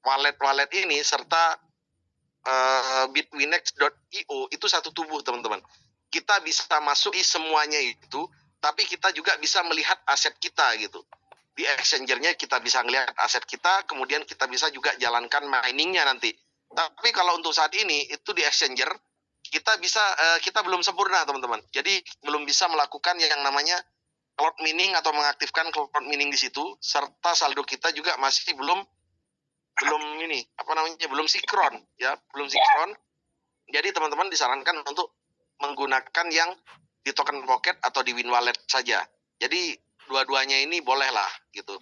wallet ini serta bitwinex.io itu satu tubuh, teman-teman. Kita bisa masuk di semuanya itu, tapi kita juga bisa melihat aset kita gitu. Di exchangernya kita bisa melihat aset kita, kemudian kita bisa juga jalankan miningnya nanti. Tapi kalau untuk saat ini itu di exchanger kita belum sempurna, teman-teman. Jadi belum bisa melakukan yang namanya cloud mining atau mengaktifkan cloud mining di situ, serta saldo kita juga masih belum sinkron ya, belum sinkron. Jadi teman-teman disarankan untuk menggunakan yang di token pocket atau di Win Wallet saja. Jadi dua-duanya ini bolehlah gitu.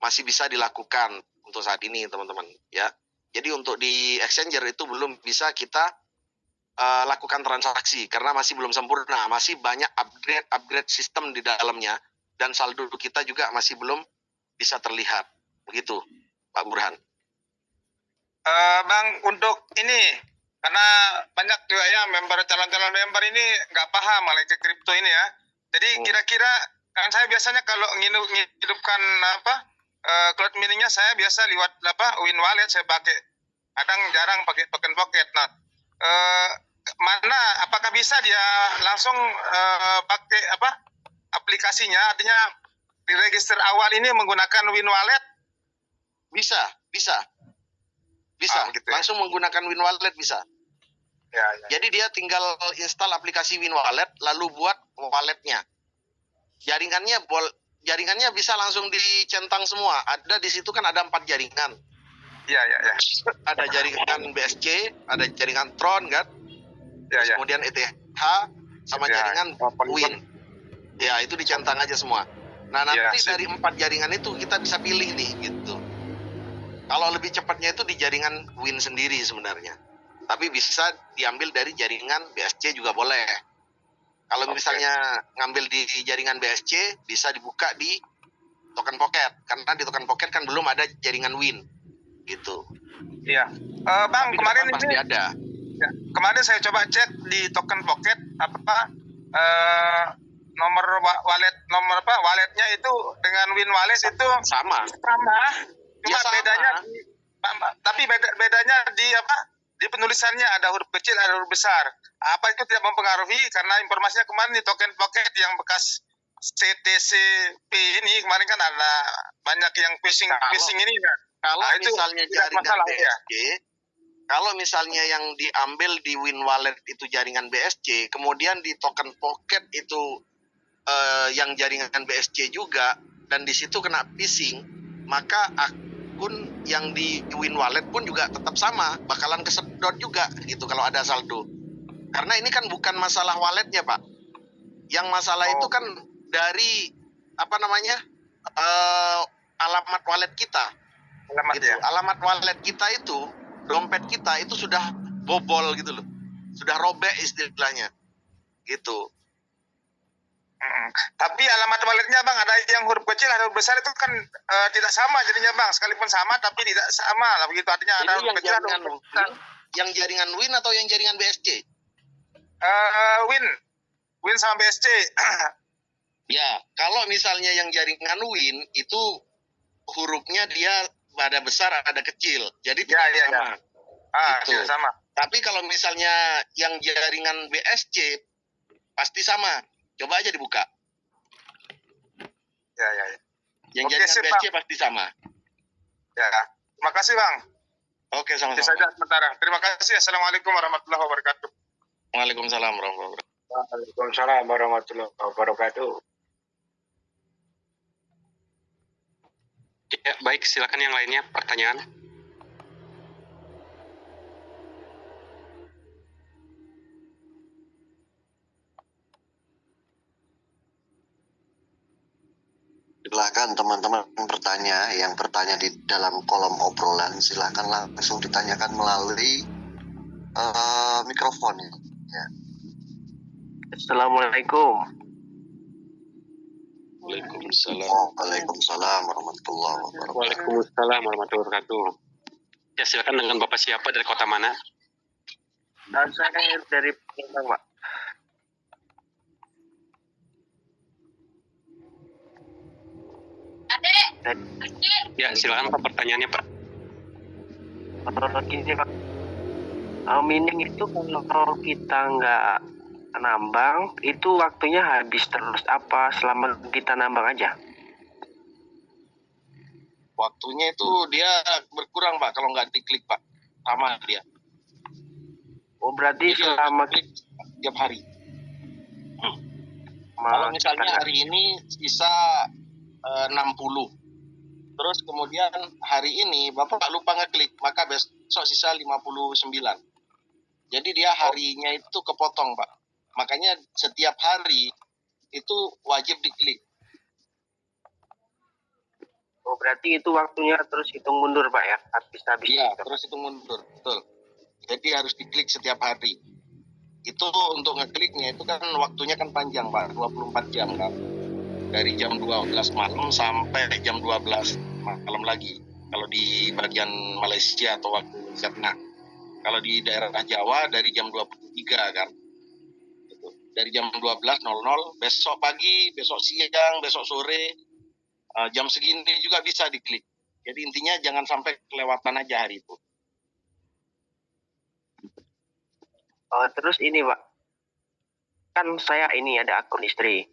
Masih bisa dilakukan untuk saat ini, teman-teman ya. Jadi untuk di exchanger itu belum bisa kita lakukan transaksi karena masih belum sempurna, masih banyak upgrade sistem di dalamnya dan saldo kita juga masih belum bisa terlihat. Begitu, Pak Burhan. Bang, untuk ini karena banyak juga ya calon-calon member ini nggak paham malah ke kripto ini ya. Jadi kira-kira kan saya biasanya kalau menghidupkan cloud miningnya saya biasa lewat Win Wallet saya pakai. Kadang jarang pakai token pocket. Nah, mana apakah bisa dia langsung pakai aplikasinya, artinya di register awal ini menggunakan Win Wallet? Bisa gitu ya? Langsung menggunakan Win Wallet bisa ya. Jadi dia tinggal install aplikasi Win Wallet lalu buat walletnya, jaringannya bisa langsung dicentang semua. Ada di situ kan ada 4 jaringan. Iya. Ada jaringan BSC, ada jaringan Tron kan. Ya. Kemudian ETH sama jaringan Win. Ya, itu dicentang aja semua. Nah, nanti dari 4 jaringan itu kita bisa pilih nih gitu. Kalau lebih cepatnya itu di jaringan Win sendiri sebenarnya. Tapi bisa diambil dari jaringan BSC juga boleh. Kalau misalnya ngambil di jaringan BSC bisa dibuka di token pocket. Karena di token pocket kan belum ada jaringan Win. Gitu. Iya. Bang, tapi kemarin ini pasti ada. Ya, kemarin saya coba cek di token pocket nomor walletnya itu dengan Win Wallet itu sama. Cuma bedanya bedanya di penulisannya ada huruf kecil, ada huruf besar. Apa itu tidak mempengaruhi karena informasinya kemarin di token pocket yang bekas CTCP ini kemarin kan ada banyak yang phishing ini kan. Kalau itu misalnya jaringan BSC, kalau misalnya yang diambil di Win Wallet itu jaringan BSC, kemudian di token pocket itu yang jaringan BSC juga, dan di situ kena phishing, maka akun yang di Win Wallet pun juga tetap sama, bakalan kesedot juga gitu kalau ada saldo. Karena ini kan bukan masalah walletnya, Pak. Yang masalah itu kan dari alamat wallet kita. Alamat wallet kita itu, dompet kita itu sudah bobol gitu loh. sudah robek istilahnya. Gitu. Tapi alamat walletnya Bang, ada yang huruf kecil, ada huruf besar, itu kan tidak sama jadinya Bang. Sekalipun sama tapi tidak sama lah begitu. Artinya ada Ini huruf yang kecil, ada jaringan huruf besar. yang jaringan Win atau yang jaringan BSC? Win sama BSC. Ya, kalau misalnya yang jaringan Win itu hurufnya dia ada besar ada kecil. Jadi tidak sama. Gitu. Tidak sama. Tapi kalau misalnya yang jaringan BSC pasti sama. Coba aja dibuka. Ya. Yang Oke, jaringan sip, BSC Bang. pasti sama. Ya. Terima kasih Bang. Oke, Itu sama-sama. saja sementara. Terima kasih. Assalamualaikum warahmatullahi wabarakatuh. Waalaikumsalam warahmatullahi wabarakatuh. Waalaikumsalam warahmatullahi wabarakatuh. Ya, baik, silakan yang lainnya pertanyaan. Silakan teman-teman yang bertanya di dalam kolom obrolan, silakan langsung ditanyakan melalui mikrofon. Ya. Assalamualaikum. Waalaikumsalam warahmatullahi wabarakatuh. Waalaikumsalam warahmatullahi wabarakatuh. Ya, silakan dengan Bapak siapa, dari kota mana? Saya dari Palembang, Pak. Ya, silakan Pak, pertanyaannya Pak. Gini, Pak. Mining itu kalau kita nggak nambang, itu waktunya habis terus apa selama kita nambang aja? Waktunya itu dia berkurang, Pak, kalau nggak diklik, Pak. Sama dia. Oh, berarti Jadi selama klik tiap hari. Kalau misalnya hari ini sisa 60. Terus kemudian hari ini Bapak lupa ngeklik, maka besok sisa 59. Jadi dia harinya itu kepotong, Pak. Makanya setiap hari itu wajib diklik. Oh, berarti itu waktunya terus hitung mundur, Pak, ya? Habis-habis. Iya, terus itu mundur, betul. Jadi harus diklik setiap hari. Itu untuk ngekliknya itu kan waktunya kan panjang, Pak, 24 jam kan. Dari jam 12 malam sampai jam 12 malam lagi. Kalau di bagian Malaysia atau waktu Indonesia. Kalau di daerah Jawa dari jam 23 kan. Gitu. Dari jam 12.00 besok pagi, besok siang, besok sore, jam segini juga bisa diklik. Jadi intinya jangan sampai kelewatan aja hari itu. Terus ini, Pak. Kan saya ini ada akun istri.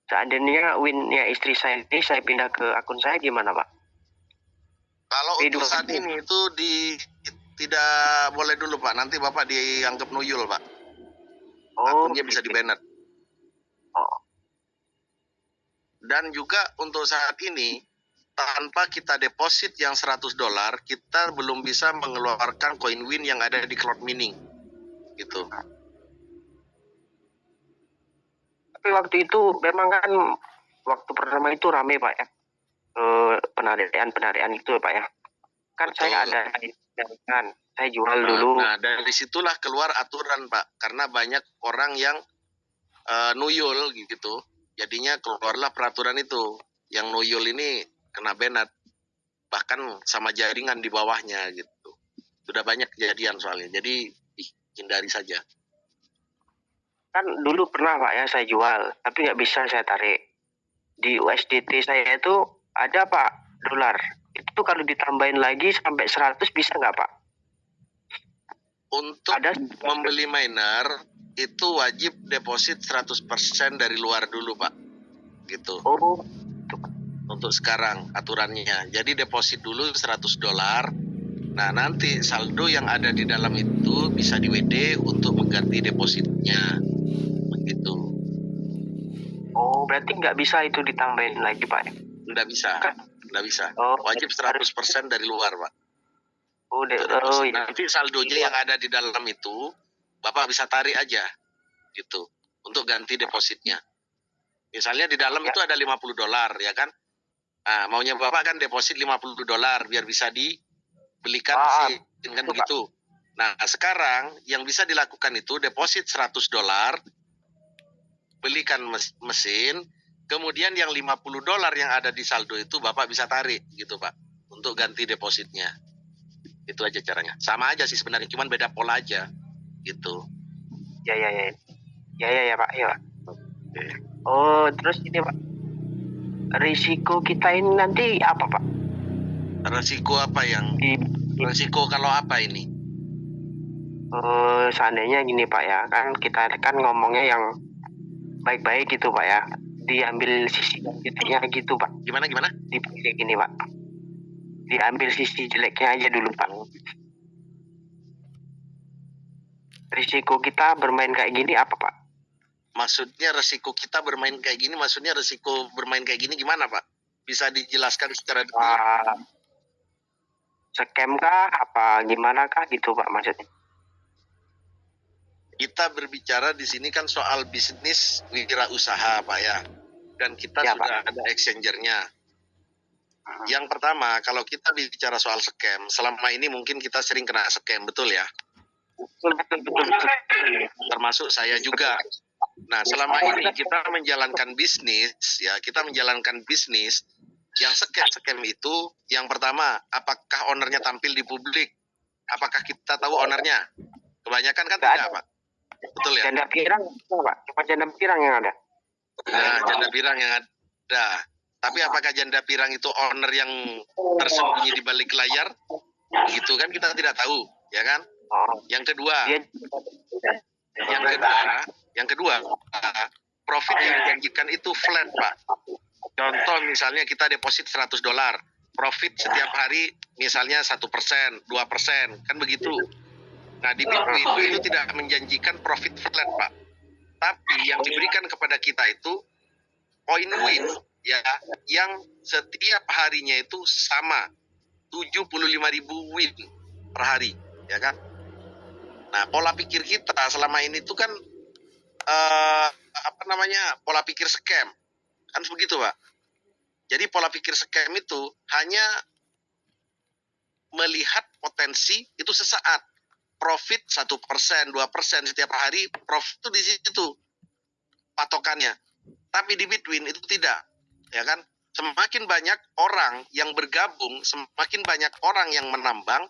Seandainya Win-nya istri saya ini saya pindah ke akun saya gimana, Pak? Kalau untuk saat ini itu tidak boleh dulu, Pak. Nanti Bapak dianggap nuyul, Pak. Akunnya bisa di-banned. Oh. Dan juga untuk saat ini tanpa kita deposit yang $100, kita belum bisa mengeluarkan koin Win yang ada di cloud mining. Gitu. Tapi waktu itu memang kan waktu pertama itu rame, Pak, ya. Penarian itu, Pak, ya. Kan Betul. saya ada kan saya jual dulu. Nah, dari situlah keluar aturan, Pak. Karena banyak orang yang nuyul gitu. Jadinya keluarlah peraturan itu. Yang nuyul ini kena banned. Bahkan sama jaringan di bawahnya gitu. Sudah banyak kejadian soalnya. Jadi hindari saja. Kan dulu pernah, Pak, ya, saya jual, tapi nggak bisa saya tarik. Di USDT saya itu ada, Pak, dolar. Itu kalau ditambahin lagi sampai 100 bisa nggak, Pak? Untuk membeli miner itu wajib deposit 100% dari luar dulu, Pak. Gitu. Oh. Untuk sekarang aturannya. Jadi deposit dulu $100. Nah, nanti saldo yang ada di dalam itu bisa di WD untuk mengganti depositnya. Begitu. Oh, berarti nggak bisa itu ditambahin lagi, Pak? Nggak bisa. Nggak bisa. Oh, Wajib 100% dari luar, Pak. Iya. Nanti saldonya yang ada di dalam itu Bapak bisa tarik aja gitu untuk ganti depositnya. Misalnya di dalam itu ada $50 ya kan. Nah, maunya Bapak kan deposit $50 biar bisa dibelikan mesin kan begitu. Nah, sekarang yang bisa dilakukan itu deposit $100, belikan mesin, kemudian yang $50 yang ada di saldo itu Bapak bisa tarik gitu Pak, untuk ganti depositnya. Itu aja caranya. Sama aja sih sebenarnya, cuman beda pola aja gitu. Ya Pak, ya Pak. Oh, terus ini Pak, risiko kita ini nanti apa Pak? Resiko apa yang? Resiko kalau apa ini? Seandainya gini Pak ya, kan kita kan ngomongnya yang baik-baik gitu Pak ya, diambil sisi jeleknya gitu Pak. Gimana? Dipilih gini Pak, diambil sisi jeleknya aja dulu Pak. Risiko kita bermain kayak gini apa Pak? Maksudnya resiko kita bermain kayak gini, maksudnya resiko bermain kayak gini gimana Pak? Bisa dijelaskan secara detail? Scam kah? Apa gimana kah gitu Pak maksudnya? Kita berbicara di sini kan soal bisnis wirausaha Pak ya. Dan kita Ya, sudah Pak. ada exchangernya. Yang pertama, kalau kita bicara soal scam, selama ini mungkin kita sering kena scam, betul ya? Betul. Termasuk saya juga. Nah, selama ini kita menjalankan bisnis, yang scam itu, yang pertama, apakah ownernya tampil di publik? Apakah kita tahu ownernya? Kebanyakan kan tidak, Pak. Betul ya? Janda pirang Pak, cuma janda pirang yang ada. Nah, janda pirang yang ada. Tapi apakah janda pirang itu owner yang tersembunyi di balik layar? Gitu kan kita tidak tahu, ya kan? Yang kedua, profit yang dijanjikan itu flat, Pak. Contoh misalnya kita deposit $100, profit setiap hari misalnya 1%, 2%, kan begitu. Nah, di Bitcoin itu tidak menjanjikan profit flat, Pak. Tapi yang diberikan kepada kita itu point win, ya, yang setiap harinya itu sama, 75.000 win per hari, ya kan? Nah, pola pikir kita selama ini itu kan pola pikir scam, kan begitu Pak. Jadi pola pikir scam itu hanya melihat potensi itu sesaat, profit 1%, 2% setiap hari, profit itu di situ patokannya. Tapi di Bitcoin itu tidak, ya kan? Semakin banyak orang yang bergabung, semakin banyak orang yang menambang,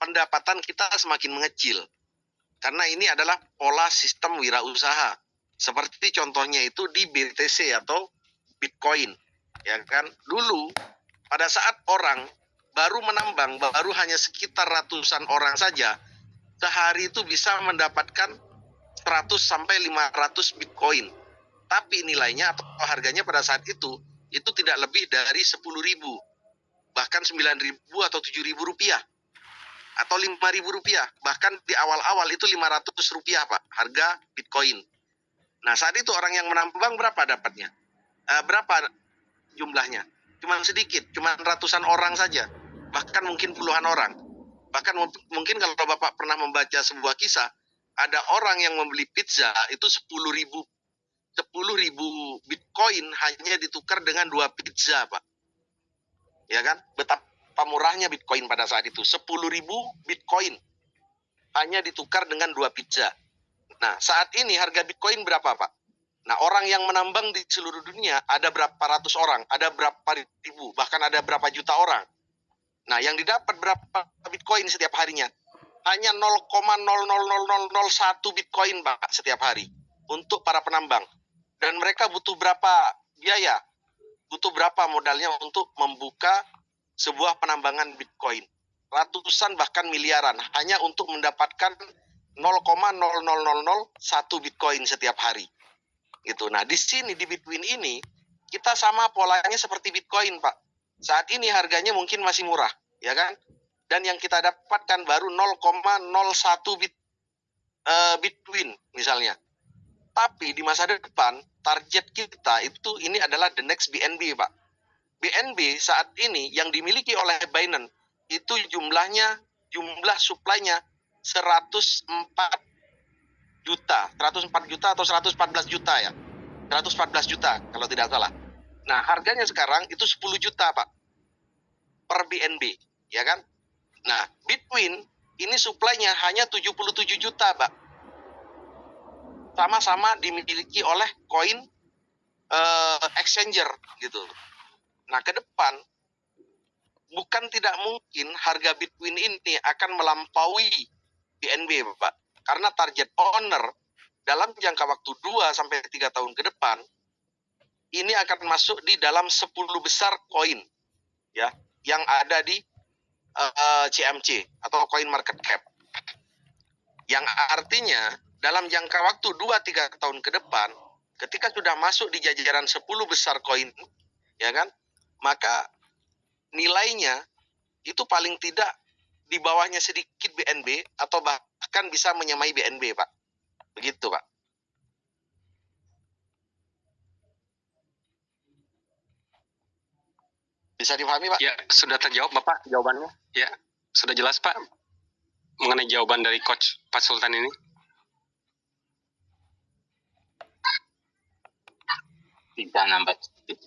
pendapatan kita semakin mengecil. Karena ini adalah pola sistem wirausaha. Seperti contohnya itu di BTC atau Bitcoin. Ya kan? Dulu pada saat orang baru menambang, baru hanya sekitar ratusan orang saja, sehari itu bisa mendapatkan 100 sampai 500 Bitcoin. Tapi nilainya atau harganya pada saat itu tidak lebih dari 10.000, bahkan 9.000 atau 7.000 rupiah, atau 5.000 rupiah, bahkan di awal-awal itu 500 rupiah Pak, harga Bitcoin. Nah, saat itu orang yang menambang berapa dapatnya? Berapa jumlahnya? Cuma sedikit, cuma ratusan orang saja, bahkan mungkin puluhan orang. Bahkan mungkin kalau Bapak pernah membaca sebuah kisah, ada orang yang membeli pizza itu 10.000 Bitcoin hanya ditukar dengan 2 pizza, Pak. Ya kan? Betapa murahnya Bitcoin pada saat itu. 10.000 Bitcoin hanya ditukar dengan 2 pizza. Nah, saat ini harga Bitcoin berapa, Pak? Nah, orang yang menambang di seluruh dunia ada berapa ratus orang, ada berapa ribu, bahkan ada berapa juta orang. Nah, yang didapat berapa Bitcoin setiap harinya? Hanya 0,00001 Bitcoin, Pak, setiap hari untuk para penambang. Dan mereka butuh berapa biaya? Butuh berapa modalnya untuk membuka sebuah penambangan Bitcoin? Ratusan bahkan miliaran hanya untuk mendapatkan 0,00001 Bitcoin setiap hari. Gitu. Nah, di sini di Bitcoin ini kita sama polanya seperti Bitcoin, Pak. Saat ini harganya mungkin masih murah, ya kan? Dan yang kita dapatkan baru 0,01 Bitcoin misalnya. Tapi di masa depan target kita itu ini adalah the next BNB, Pak. BNB saat ini yang dimiliki oleh Binance itu jumlah supply-nya 104 juta atau 114 juta ya. 114 juta kalau tidak salah. Nah, harganya sekarang itu 10 juta, Pak. Per BNB, ya kan? Nah, Bitcoin Ini suplainya hanya 77 juta, Pak. Sama-sama dimiliki oleh koin exchanger gitu. Nah, ke depan bukan tidak mungkin harga Bitcoin ini akan melampaui BNB, Pak. Karena target owner dalam jangka waktu 2 sampai 3 tahun ke depan ini akan masuk di dalam 10 besar koin ya yang ada di CMC atau coin market cap. Yang artinya dalam jangka waktu 2-3 tahun ke depan ketika sudah masuk di jajaran 10 besar koin, ya kan, maka nilainya itu paling tidak di bawahnya sedikit BNB atau bahkan bisa menyamai BNB, Pak. Begitu, Pak. Bisa dipahami, Pak? Ya, sudah terjawab Bapak jawabannya. Ya, sudah jelas Pak mengenai jawaban dari Coach Pak Sultan ini. Tidak nambah sedikit.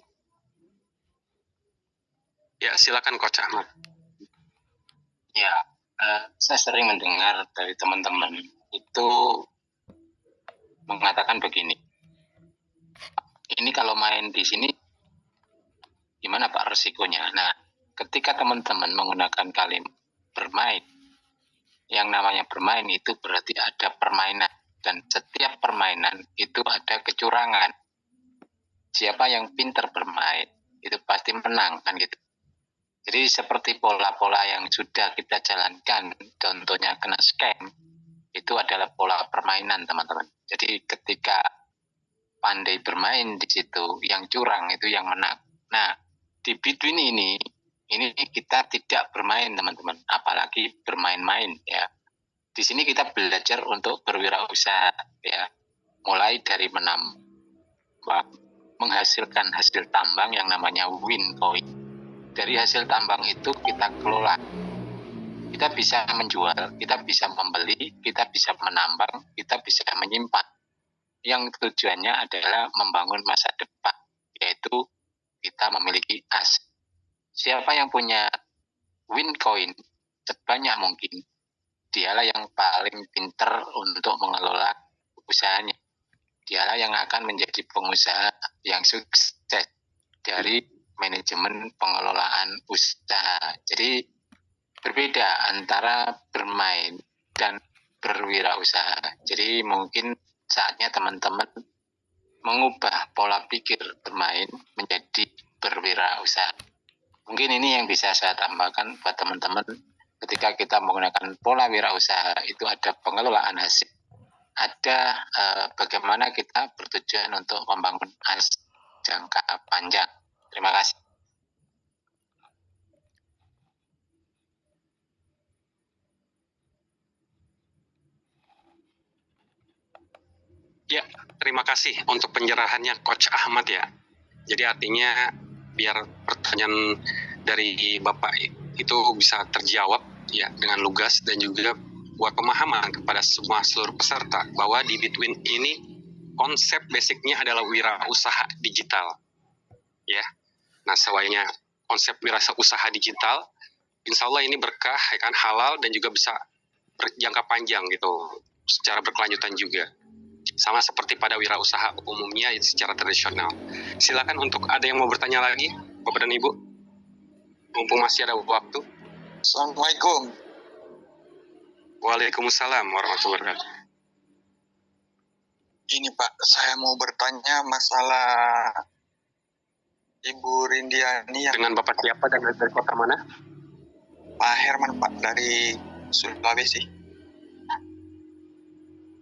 Ya, silakan Coach Ahmad. Ya, saya sering mendengar dari teman-teman itu mengatakan begini. Ini kalau main di sini gimana Pak resikonya? Nah, ketika teman-teman menggunakan kalimat bermain, yang namanya bermain itu berarti ada permainan. Dan setiap permainan itu ada kecurangan. Siapa yang pintar bermain, itu pasti menang, kan gitu. Jadi seperti pola-pola yang sudah kita jalankan, contohnya kena scam, itu adalah pola permainan, teman-teman. Jadi ketika pandai bermain di situ, yang curang itu yang menang. Nah, di Bitcoin ini kita tidak bermain, teman-teman, apalagi bermain-main ya. Di sini kita belajar untuk berwirausaha ya, mulai dari menambang, menghasilkan hasil tambang yang namanya Wincoin. Dari hasil tambang itu kita kelola. Kita bisa menjual, kita bisa membeli, kita bisa menambang, kita bisa menyimpan. Yang tujuannya adalah membangun masa depan, yaitu kita memiliki aset. Siapa yang punya Wincoin sebanyak mungkin, dialah yang paling pintar untuk mengelola usahanya. Dialah yang akan menjadi pengusaha yang sukses dari manajemen pengelolaan usaha. Jadi berbeda antara bermain dan berwirausaha. Jadi mungkin saatnya teman-teman mengubah pola pikir bermain menjadi berwirausaha. Mungkin ini yang bisa saya tambahkan buat teman-teman. Ketika kita menggunakan pola wirausaha itu ada pengelolaan hasil. Ada bagaimana kita bertujuan untuk membangun aset jangka panjang. Terima kasih. Ya, terima kasih untuk pencerahannya Coach Ahmad ya. Jadi artinya biar pertanyaan dari Bapak itu bisa terjawab ya dengan lugas dan juga buat pemahaman kepada semua seluruh peserta bahwa di Bitcoin ini konsep basicnya adalah wirausaha digital. Ya. Nah, sesuainya konsep wirausaha digital, insya Allah ini berkah, ya kan, halal dan juga bisa berjangka panjang gitu, secara berkelanjutan juga. Sama seperti pada wirausaha umumnya secara tradisional. Silakan untuk ada yang mau bertanya lagi, Bapak dan Ibu. Mumpung masih ada waktu. Assalamualaikum. Waalaikumsalam warahmatullahi wabarakatuh. Ini Pak, saya mau bertanya masalah Ibu Rindiani yang Dengan Bapak siapa dan dari kota mana? Pak Herman, Pak, dari Sulawesi.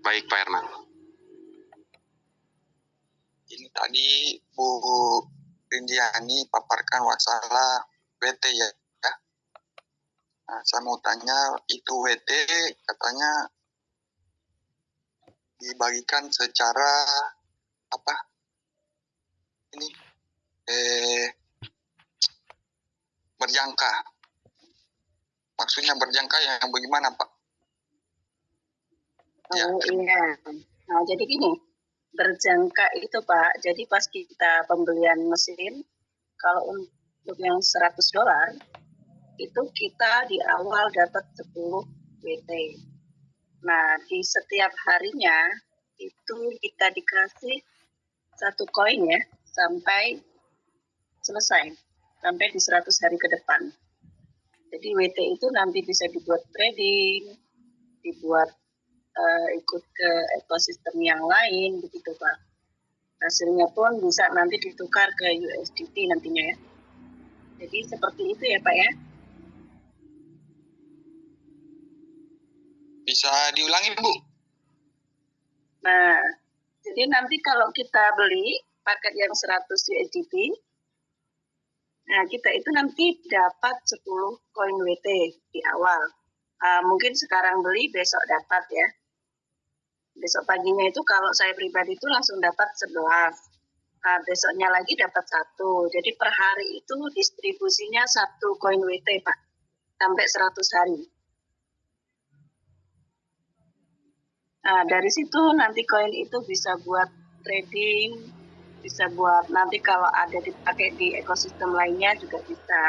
Baik Pak Herman. Ini tadi Bu Rindiani paparkan masalah WT ya. Nah, saya mau tanya, itu WT katanya dibagikan secara apa? Ini berjangka. Maksudnya berjangka yang bagaimana, Pak? Iya. Nah, jadi gini, berjangka itu Pak, jadi pas kita pembelian mesin, kalau untuk yang $100, itu kita di awal dapat 10 WT. Nah, di setiap harinya itu kita dikasih 1 koin ya, sampai selesai, sampai di 100 hari ke depan. Jadi WT itu nanti bisa dibuat trading, dibuat ikut ke ekosistem yang lain, begitu Pak. Hasilnya pun bisa nanti ditukar ke USDT nantinya ya. Jadi seperti itu ya Pak ya. Bisa diulangi Bu? Nah, jadi nanti kalau kita beli paket yang 100 USDT, nah kita itu nanti dapat 10 koin WT di awal. Mungkin sekarang beli, besok dapat ya. Besok paginya itu kalau saya pribadi itu langsung dapat 11. Besoknya lagi dapat 1. Jadi per hari itu distribusinya 1 koin WT Pak, sampai 100 hari. Nah, dari situ nanti koin itu bisa buat trading, bisa buat nanti kalau ada dipakai di ekosistem lainnya juga bisa.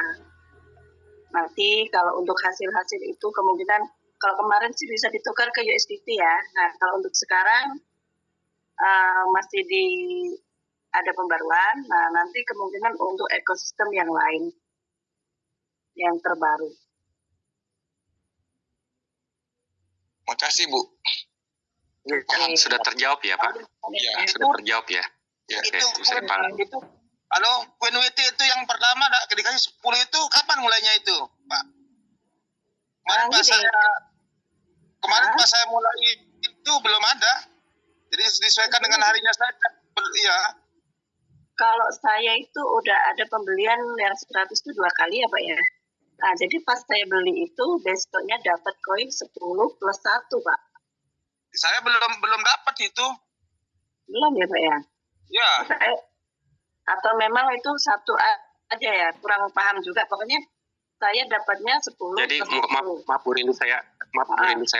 Nanti kalau untuk hasil-hasil itu kemungkinan kalau kemarin sih bisa ditukar ke USDT ya. Nah, kalau untuk sekarang masih ada pembaruan. Nah, nanti kemungkinan untuk ekosistem yang lain yang terbaru. Makasih Bu. Ya, sudah terjawab ya Pak? Ya, Sudah terjawab ya? Ya, oke, bisa dipahami. itu halo, koin WT itu yang pertama dikasih 10 itu kapan mulainya itu, Pak? Kemarin pas saya mulai itu belum ada. Jadi disesuaikan dengan harinya saja. Iya. Kalau saya itu udah ada pembelian yang 100 itu 2 kali ya Pak ya. Nah, jadi pas saya beli itu besoknya dapat koin 10 plus 1 Pak. Saya belum dapat itu. Belum ya Pak ya? Ya. Atau memang itu 1 aja ya, kurang paham juga. Pokoknya saya dapatnya 10. Jadi maaf Bu Rindy saya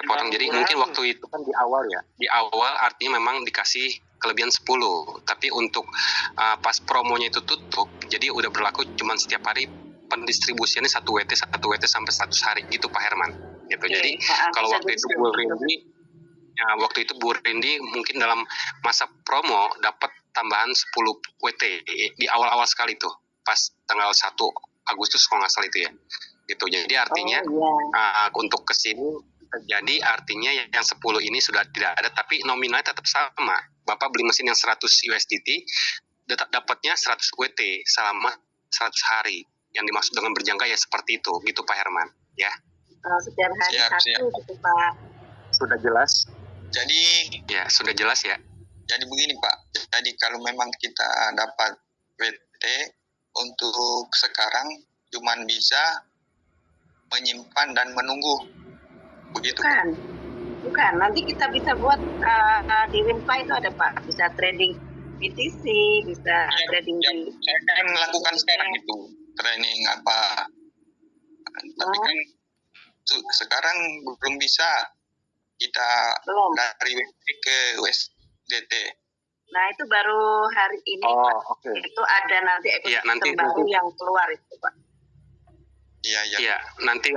potong. Jadi mungkin waktu itu kan di awal ya. Di awal artinya memang dikasih kelebihan 10. Tapi untuk pas promonya itu tutup, jadi udah berlaku cuman setiap hari pendistribusiannya 1 WT sampai 100 hari gitu Pak Herman. Gitu. Jadi kalau waktu itu Bu Rindy waktu itu Bu Rindy mungkin dalam masa promo dapat tambahan 10 WT di awal-awal sekali tuh, pas tanggal 1 Agustus kalau nggak salah itu ya. Gitu. Jadi artinya untuk kesini jadi artinya yang 10 ini sudah tidak ada, tapi nominalnya tetap sama. Bapak beli mesin yang 100 USDT dapatnya 100 WT selama 100 hari. Yang dimaksud dengan berjangka ya seperti itu, gitu Pak Herman, ya. Setiap hari satu gitu Pak. Sudah jelas? Jadi ya sudah jelas ya. Jadi begini Pak, jadi kalau memang kita dapat WT untuk sekarang cuman bisa menyimpan dan menunggu, begitu? Bukan. Nanti kita bisa buat di WinFi itu ada Pak, bisa trading BTC, bisa trading di. Saya kan lakukan sekarang itu training apa, tapi kan sekarang belum bisa kita dari WT ke USDT. Nah itu baru hari ini Pak. Okay. Itu ada nanti ekosistem baru yang keluar itu Pak. Iya, nanti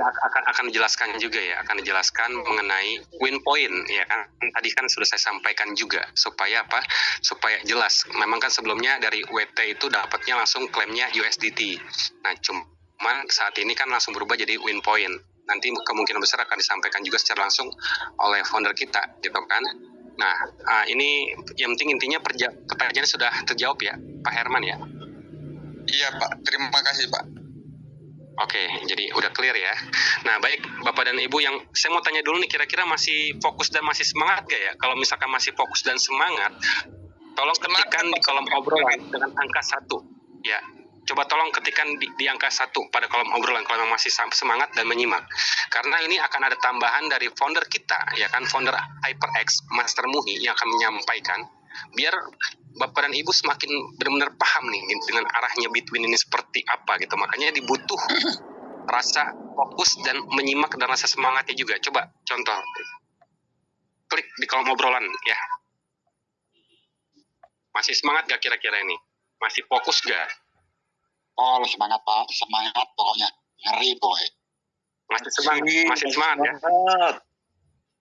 akan dijelaskan juga ya, akan dijelaskan mengenai win point ya kan. Tadi kan sudah saya sampaikan juga supaya apa? Supaya jelas. Memang kan sebelumnya dari WT itu dapatnya langsung klaimnya USDT. Nah, cuman saat ini kan langsung berubah jadi win point. Nanti kemungkinan besar akan disampaikan juga secara langsung oleh founder kita, gitu kan. Nah, ini yang penting intinya pertanyaannya sudah terjawab ya, Pak Herman ya? Iya Pak, terima kasih Pak. Oke, jadi udah clear ya. Nah, baik Bapak dan Ibu yang saya mau tanya dulu nih, kira-kira masih fokus dan masih semangat gak ya? Kalau misalkan masih fokus dan semangat, tolong ketikkan di kolom obrolan dengan angka 1. Ya, coba tolong ketikkan di angka 1 pada kolom obrolan kalau masih semangat dan menyimak. Karena ini akan ada tambahan dari founder kita, ya kan, founder HyperX, Master Muhi yang akan menyampaikan. Biar Bapak dan Ibu semakin benar-benar paham nih dengan arahnya Bitwin ini seperti apa gitu. Makanya dibutuh rasa fokus dan menyimak dan rasa semangatnya juga. Coba contoh. Klik di kolom obrolan ya. Masih semangat gak kira-kira ini? Masih fokus gak? Oh, semangat Pak, semangat pokoknya. Ngeri boy. Masih semangat ya?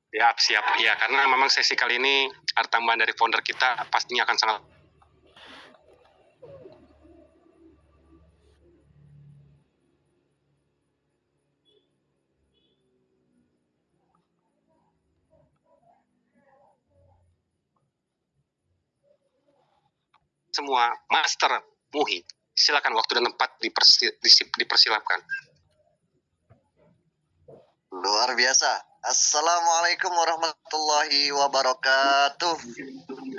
Siap. Ya, karena memang sesi kali ini ada tambahan dari founder kita, pastinya akan sangat semua. Master Muhi, silakan waktu dan tempat dipersilakan. Luar biasa. Assalamualaikum warahmatullahi wabarakatuh.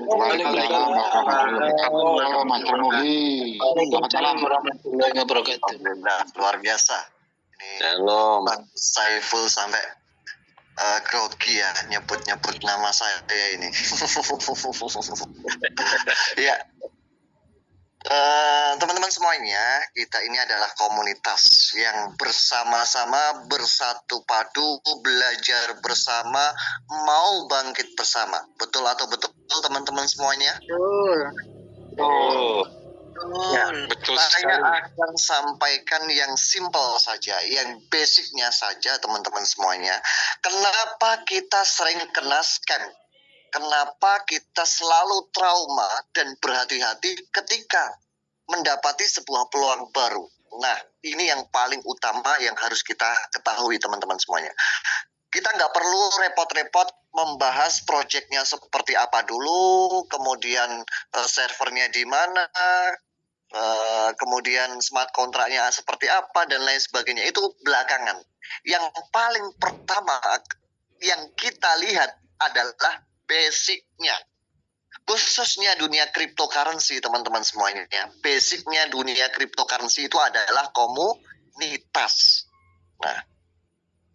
Waalaikumsalam Master Muhi. Waalaikumsalam warahmatullahi wabarakatuh. Alhamdulillah, luar biasa. Ini Bang Saiful sampai grogi ya nyebut nama saya ini. Ya. Teman-teman semuanya, kita ini adalah komunitas yang bersama-sama bersatu padu, belajar bersama, mau bangkit bersama. Betul atau betul teman-teman semuanya? Ya, betul Saya sekali. akan sampaikan yang simple saja, yang basicnya saja teman-teman semuanya. Kenapa kita sering kena scam? Kenapa kita selalu trauma dan berhati-hati ketika mendapati sebuah peluang baru? Nah, ini yang paling utama yang harus kita ketahui teman-teman semuanya. Kita nggak perlu repot-repot membahas proyeknya seperti apa dulu, kemudian servernya di mana, kemudian smart kontraknya seperti apa, dan lain sebagainya. Itu belakangan. Yang paling pertama yang kita lihat adalah basicnya, khususnya dunia cryptocurrency teman-teman semuanya. Basicnya dunia cryptocurrency itu adalah komunitas. Nah,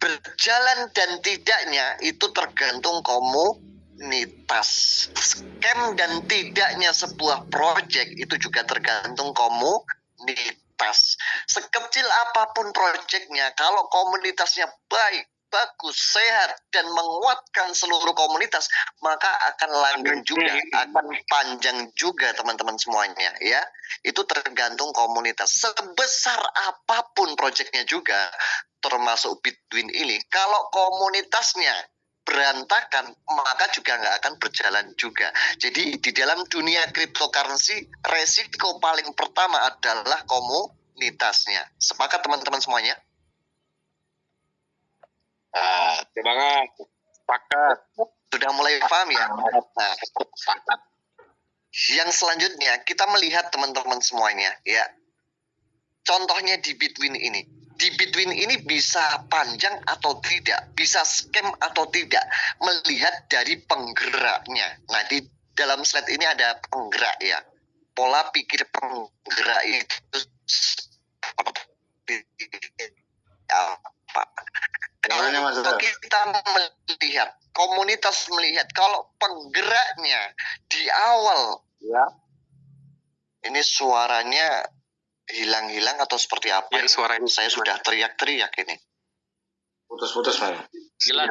berjalan dan tidaknya itu tergantung komunitas. Scam dan tidaknya sebuah project itu juga tergantung komunitas. Sekecil apapun projectnya, kalau komunitasnya baik, bagus, sehat, dan menguatkan seluruh komunitas, maka akan langgeng juga, akan panjang juga teman-teman semuanya ya. Itu tergantung komunitas. Sebesar apapun proyeknya juga, termasuk Bitwin ini, kalau komunitasnya berantakan, maka juga nggak akan berjalan juga. Jadi di dalam dunia cryptocurrency, resiko paling pertama adalah komunitasnya. Sepakat teman-teman semuanya? Semangat. Sepakat. Sudah mulai paham ya? Nah, yang selanjutnya kita melihat teman-teman semuanya ya. Contohnya di Bitwin ini. Di Bitwin ini bisa panjang atau tidak, bisa scam atau tidak, melihat dari penggeraknya. Nah, di dalam slide ini ada penggerak ya. Pola pikir penggerak itu apa? Kalau kita melihat, komunitas melihat, kalau penggeraknya di awal, ya, ini suaranya hilang-hilang atau seperti apa? Ya, suaranya. Saya sudah teriak-teriak ini. Putus-putus, Pak. Sudah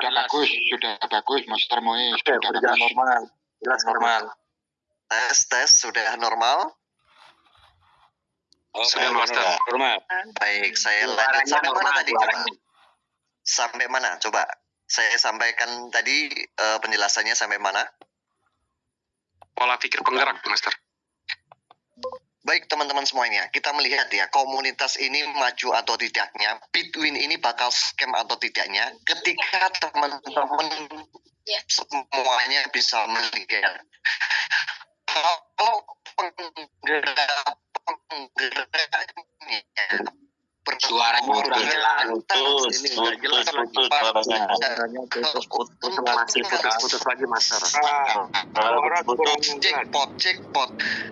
bagus, Master Muhi. Sudah bagus. Normal. Jelas normal. Tes, sudah normal? Sudah Master. Normal. Baik, saya lanjut sampai mana tadi? Coba. Sampai mana? Coba. Saya sampaikan tadi penjelasannya sampai mana? Pola pikir penggerak, Master. Baik teman-teman semuanya, kita melihat ya komunitas ini maju atau tidaknya, Bitwin ini bakal scam atau tidaknya, ketika teman-teman semuanya bisa melihat. Kalau penggeraknya Suaranya kurang jelas. Ini nggak jelas lagi. Putus lagi, Master. Jackpot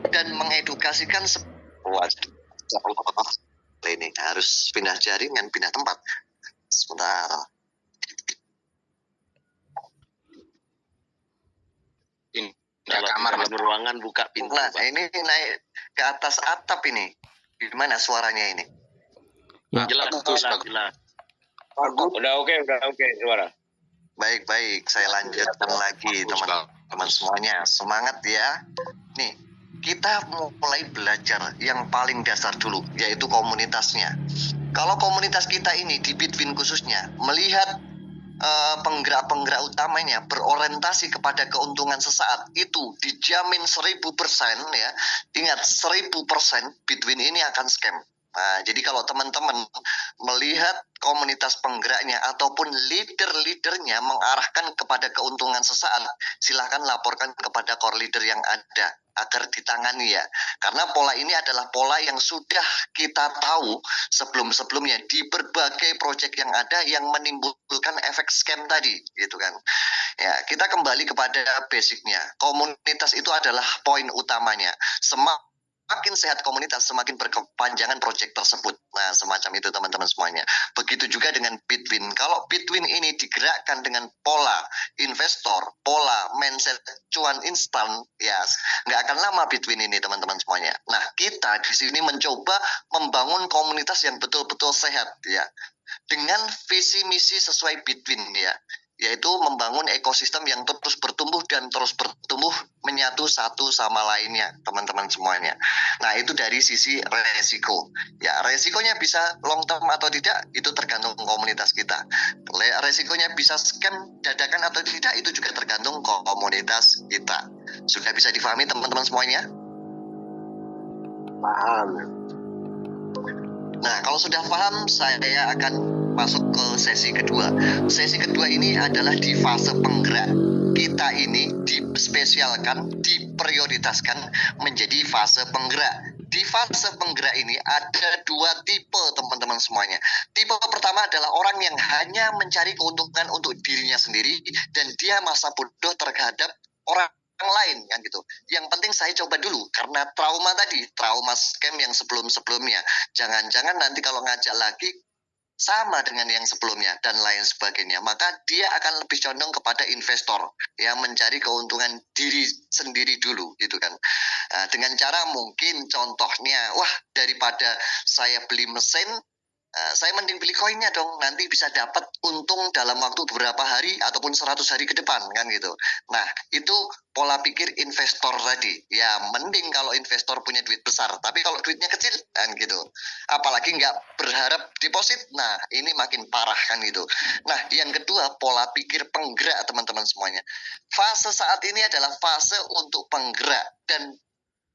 dan mengedukasikan sebuah ini harus pindah jaringan, pindah tempat. Sebentar. Pindah kamar, Mas. Ruangan buka pintu. Nah, ini naik ke atas atap ini. Gimana suaranya ini? Ya. Jelas. Udah oke suara. Baik, saya lanjutkan lagi teman-teman semuanya. Semangat ya. Nih, kita mulai belajar yang paling dasar dulu, yaitu komunitasnya. Kalau komunitas kita ini di Bitwin khususnya, melihat penggerak-penggerak utamanya berorientasi kepada keuntungan sesaat, itu dijamin 1000% ya. Ingat, 1000% Bitwin ini akan scam. Nah, jadi kalau teman-teman melihat komunitas penggeraknya ataupun leader-leadernya mengarahkan kepada keuntungan sesaat, silahkan laporkan kepada core leader yang ada agar ditangani ya. Karena pola ini adalah pola yang sudah kita tahu sebelum-sebelumnya di berbagai proyek yang ada yang menimbulkan efek scam tadi, gitu kan. Ya, kita kembali kepada basicnya. Komunitas itu adalah poin utamanya. Semakin sehat komunitas, semakin berkepanjangan proyek tersebut. Nah, semacam itu teman-teman semuanya. Begitu juga dengan Bitwin. Kalau Bitwin ini digerakkan dengan pola investor, pola mindset cuan instan, ya nggak akan lama Bitwin ini teman-teman semuanya. Nah, kita di sini mencoba membangun komunitas yang betul-betul sehat ya. Dengan visi misi sesuai Bitwin ya, yaitu membangun ekosistem yang terus bertumbuh dan terus bertumbuh menyatu satu sama lainnya teman-teman semuanya. Nah, itu dari sisi resiko ya. Resikonya bisa long term atau tidak itu tergantung komunitas kita. Resikonya bisa scam dadakan atau tidak itu juga tergantung komunitas kita. Sudah bisa difahami teman-teman semuanya? Paham. Nah, kalau sudah paham, saya akan masuk ke sesi kedua. Sesi kedua ini adalah di fase penggerak. Kita ini dispesialkan, diprioritaskan menjadi fase penggerak. Di fase penggerak ini ada dua tipe teman-teman semuanya. Tipe pertama adalah orang yang hanya mencari keuntungan untuk dirinya sendiri dan dia masa bodoh terhadap orang lain kan gitu. Yang penting saya coba dulu karena trauma tadi, trauma scam yang sebelum-sebelumnya. Jangan-jangan nanti kalau ngajak lagi sama dengan yang sebelumnya dan lain sebagainya, maka dia akan lebih condong kepada investor yang mencari keuntungan diri sendiri dulu gitu kan. Nah, dengan cara mungkin contohnya, wah daripada saya beli mesin, saya mending beli koinnya dong, nanti bisa dapat untung dalam waktu beberapa hari ataupun 100 hari ke depan kan gitu. Nah, itu pola pikir investor tadi. Ya, mending kalau investor punya duit besar, tapi kalau duitnya kecil kan gitu. Apalagi nggak berharap deposit, nah ini makin parah kan gitu. Nah, yang kedua, pola pikir penggerak teman-teman semuanya. Fase saat ini adalah fase untuk penggerak dan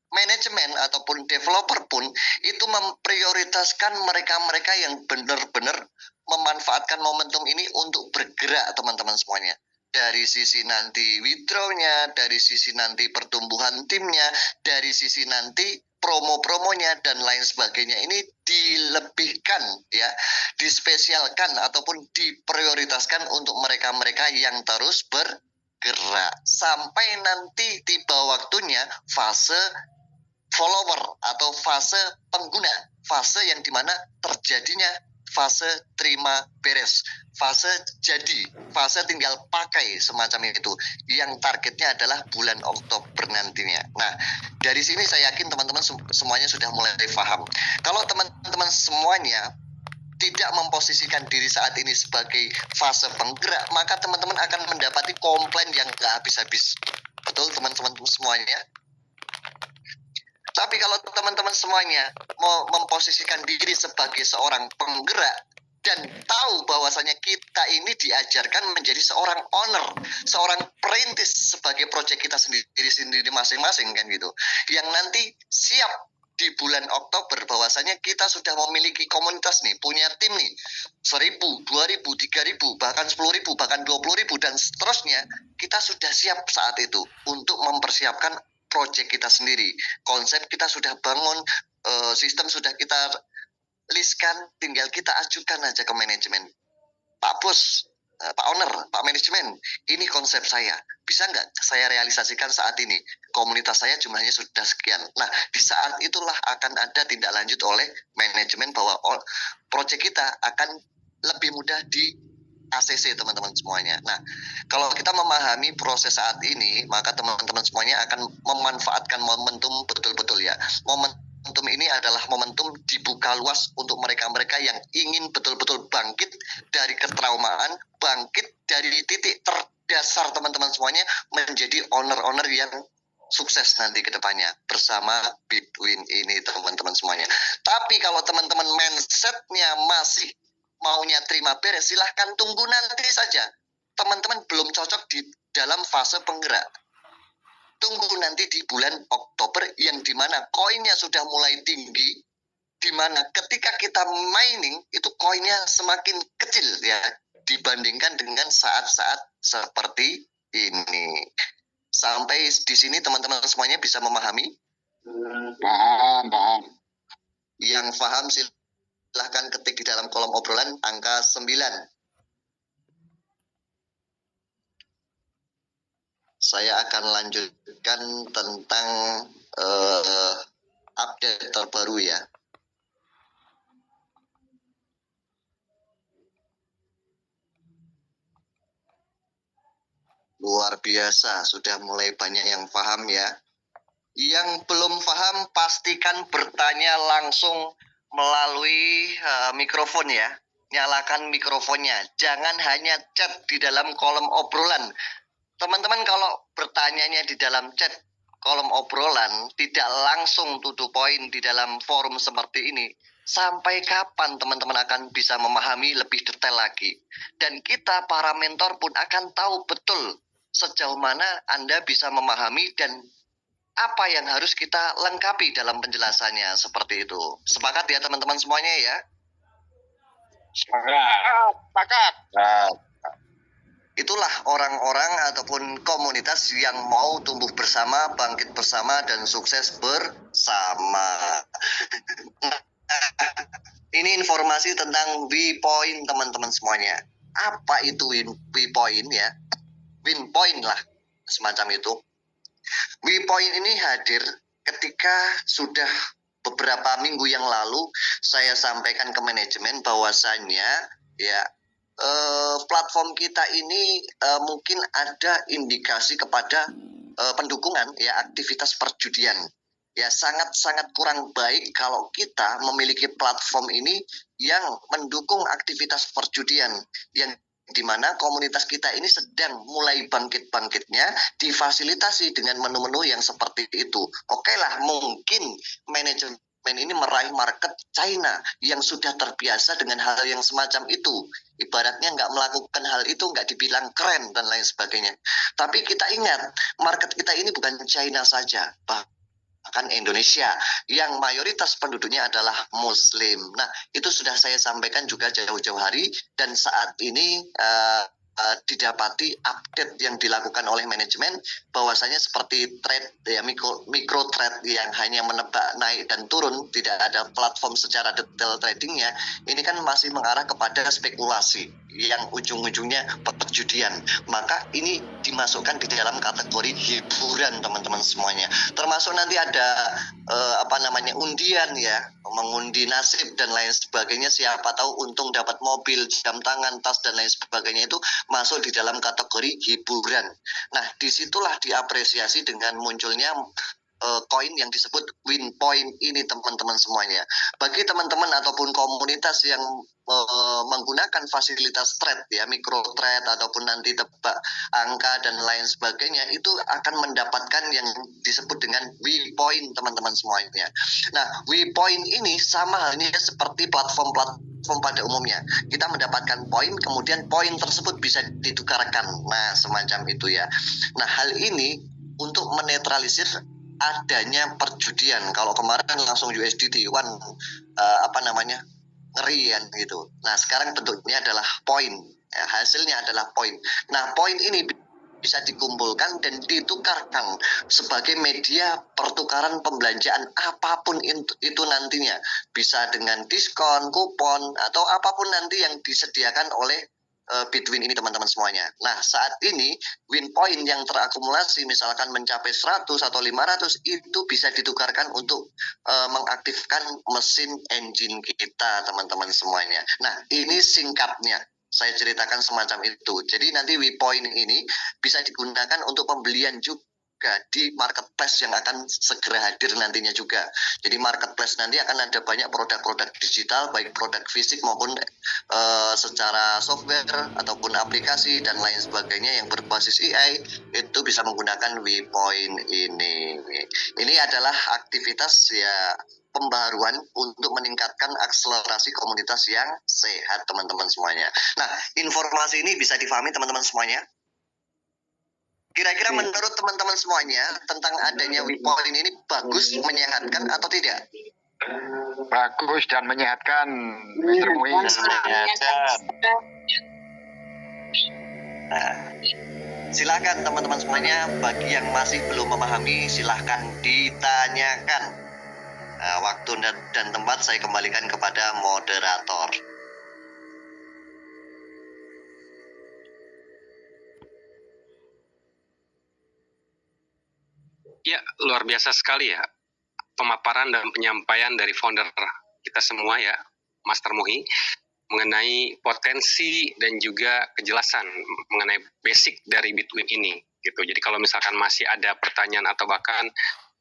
manajemen ataupun developer pun itu memprioritaskan mereka-mereka yang benar-benar memanfaatkan momentum ini untuk bergerak teman-teman semuanya. Dari sisi nanti withdrawnya, dari sisi nanti pertumbuhan timnya, dari sisi nanti promo-promonya dan lain sebagainya ini dilebihkan ya, dispesialkan ataupun diprioritaskan untuk mereka-mereka yang terus bergerak sampai nanti tiba waktunya fase follower atau fase pengguna, fase yang dimana terjadinya fase terima beres, fase jadi, fase tinggal pakai semacam itu, yang targetnya adalah bulan Oktober nantinya. Nah, dari sini saya yakin teman-teman semuanya sudah mulai paham. Kalau teman-teman semuanya tidak memposisikan diri saat ini sebagai fase penggerak, maka teman-teman akan mendapati komplain yang gak habis-habis. Betul teman-teman semuanya? Tapi kalau teman-teman semuanya mau memposisikan diri sebagai seorang penggerak dan tahu bahwasanya kita ini diajarkan menjadi seorang owner, seorang perintis sebagai proyek kita sendiri masing-masing kan gitu. Yang nanti siap di bulan Oktober bahwasanya kita sudah memiliki komunitas nih, punya tim nih 1.000, 2.000, 3.000, bahkan 10.000, bahkan 20.000 dan seterusnya, kita sudah siap saat itu untuk mempersiapkan proyek kita sendiri. Konsep kita sudah bangun, sistem sudah kita listkan, tinggal kita ajukan aja ke manajemen. Pak Bos, Pak Owner, Pak Manajemen, ini konsep saya. Bisa nggak saya realisasikan saat ini? Komunitas saya jumlahnya sudah sekian. Nah, di saat itulah akan ada tindak lanjut oleh manajemen bahwa proyek kita akan lebih mudah di ACC teman-teman semuanya. Nah, kalau kita memahami proses saat ini, maka teman-teman semuanya akan memanfaatkan momentum betul-betul ya. Momentum ini adalah momentum dibuka luas untuk mereka-mereka yang ingin betul-betul bangkit dari ketraumaan, bangkit dari titik terdasar teman-teman semuanya menjadi owner-owner yang sukses nanti ke depannya bersama Bitwin ini teman-teman semuanya. Tapi kalau teman-teman mindsetnya masih maunya terima beres, silahkan tunggu nanti saja. Teman-teman belum cocok di dalam fase penggerak. Tunggu nanti di bulan Oktober yang dimana koinnya sudah mulai tinggi, dimana ketika kita mining itu koinnya semakin kecil ya dibandingkan dengan saat-saat seperti ini. Sampai di sini teman-teman semuanya bisa memahami? Paham. Yang paham silahkan ketik di dalam kolom obrolan angka 9. Saya akan lanjutkan tentang update terbaru ya. Luar biasa, sudah mulai banyak yang paham ya. Yang belum paham pastikan bertanya langsung melalui mikrofon ya. Nyalakan mikrofonnya, jangan hanya chat di dalam kolom obrolan. Teman-teman kalau bertanyanya di dalam chat kolom obrolan, tidak langsung to the point di dalam forum seperti ini, sampai kapan teman-teman akan bisa memahami lebih detail lagi? Dan kita para mentor pun akan tahu betul sejauh mana Anda bisa memahami dan apa yang harus kita lengkapi dalam penjelasannya, seperti itu. Sepakat ya teman-teman semuanya ya? Sepakat. Itulah orang-orang ataupun komunitas yang mau tumbuh bersama, bangkit bersama, dan sukses bersama. Ini informasi tentang WePoint teman-teman semuanya. Apa itu WePoint ya? WinPoint lah, semacam itu. WePoint ini hadir ketika sudah beberapa minggu yang lalu saya sampaikan ke manajemen bahwasannya ya platform kita ini mungkin ada indikasi kepada pendukungan ya aktivitas perjudian. Ya sangat-sangat kurang baik kalau kita memiliki platform ini yang mendukung aktivitas perjudian yang di mana komunitas kita ini sedang mulai bangkit-bangkitnya difasilitasi dengan menu-menu yang seperti itu. Oke lah, mungkin manajemen ini meraih market China yang sudah terbiasa dengan hal yang semacam itu. Ibaratnya nggak melakukan hal itu nggak dibilang keren dan lain sebagainya. Tapi kita ingat, market kita ini bukan China saja, bahkan Indonesia yang mayoritas penduduknya adalah Muslim. Nah, itu sudah saya sampaikan juga jauh-jauh hari dan saat ini didapati update yang dilakukan oleh manajemen bahwasanya seperti trade ya mikro trade yang hanya menebak naik dan turun, tidak ada platform secara detail tradingnya, ini kan masih mengarah kepada spekulasi yang ujung-ujungnya perjudian. Maka ini dimasukkan di dalam kategori hiburan teman-teman semuanya. Termasuk nanti ada undian ya, mengundi nasib dan lain sebagainya, siapa tahu untung dapat mobil, jam tangan, tas dan lain sebagainya, itu masuk di dalam kategori hiburan. Nah, disitulah diapresiasi dengan munculnya koin yang disebut WinPoint ini teman-teman semuanya. Bagi teman-teman ataupun komunitas yang menggunakan fasilitas trade ya, mikro trade ataupun nanti tebak angka dan lain sebagainya, itu akan mendapatkan yang disebut dengan WePoint teman-teman semuanya. Nah, WePoint ini sama halnya seperti platform pada umumnya. Kita mendapatkan poin, kemudian poin tersebut bisa ditukarkan. Nah, semacam itu ya. Nah, hal ini untuk menetralisir adanya perjudian. Kalau kemarin langsung USDT ngeri kan gitu. Nah, sekarang bentuknya adalah poin. Ya, hasilnya adalah poin. Nah, poin ini bisa dikumpulkan dan ditukarkan sebagai media pertukaran pembelanjaan apapun itu nantinya. Bisa dengan diskon, kupon, atau apapun nanti yang disediakan oleh Bitwin ini teman-teman semuanya. Nah, saat ini WinPoint yang terakumulasi misalkan mencapai 100 atau 500 itu bisa ditukarkan untuk mengaktifkan mesin engine kita teman-teman semuanya. Nah, ini singkatnya saya ceritakan semacam itu. Jadi nanti WePoint ini bisa digunakan untuk pembelian juga di marketplace yang akan segera hadir nantinya juga. Jadi marketplace nanti akan ada banyak produk-produk digital, baik produk fisik maupun secara software ataupun aplikasi dan lain sebagainya yang berbasis AI, itu bisa menggunakan WePoint ini. Ini adalah aktivitas ya pembaruan untuk meningkatkan akselerasi komunitas yang sehat, teman-teman semuanya. Nah, informasi ini bisa difahami teman-teman semuanya? Kira-kira menurut teman-teman semuanya tentang adanya WePoint ini bagus, menyehatkan atau tidak? Bagus dan menyehatkan, Mr. Muiz. Nah, silakan teman-teman semuanya, bagi yang masih belum memahami silahkan ditanyakan. Nah, waktu dan tempat saya kembalikan kepada moderator. Ya, luar biasa sekali ya pemaparan dan penyampaian dari founder kita semua ya, Master Muhi, mengenai potensi dan juga kejelasan mengenai basic dari Bitwin ini gitu. Jadi kalau misalkan masih ada pertanyaan atau bahkan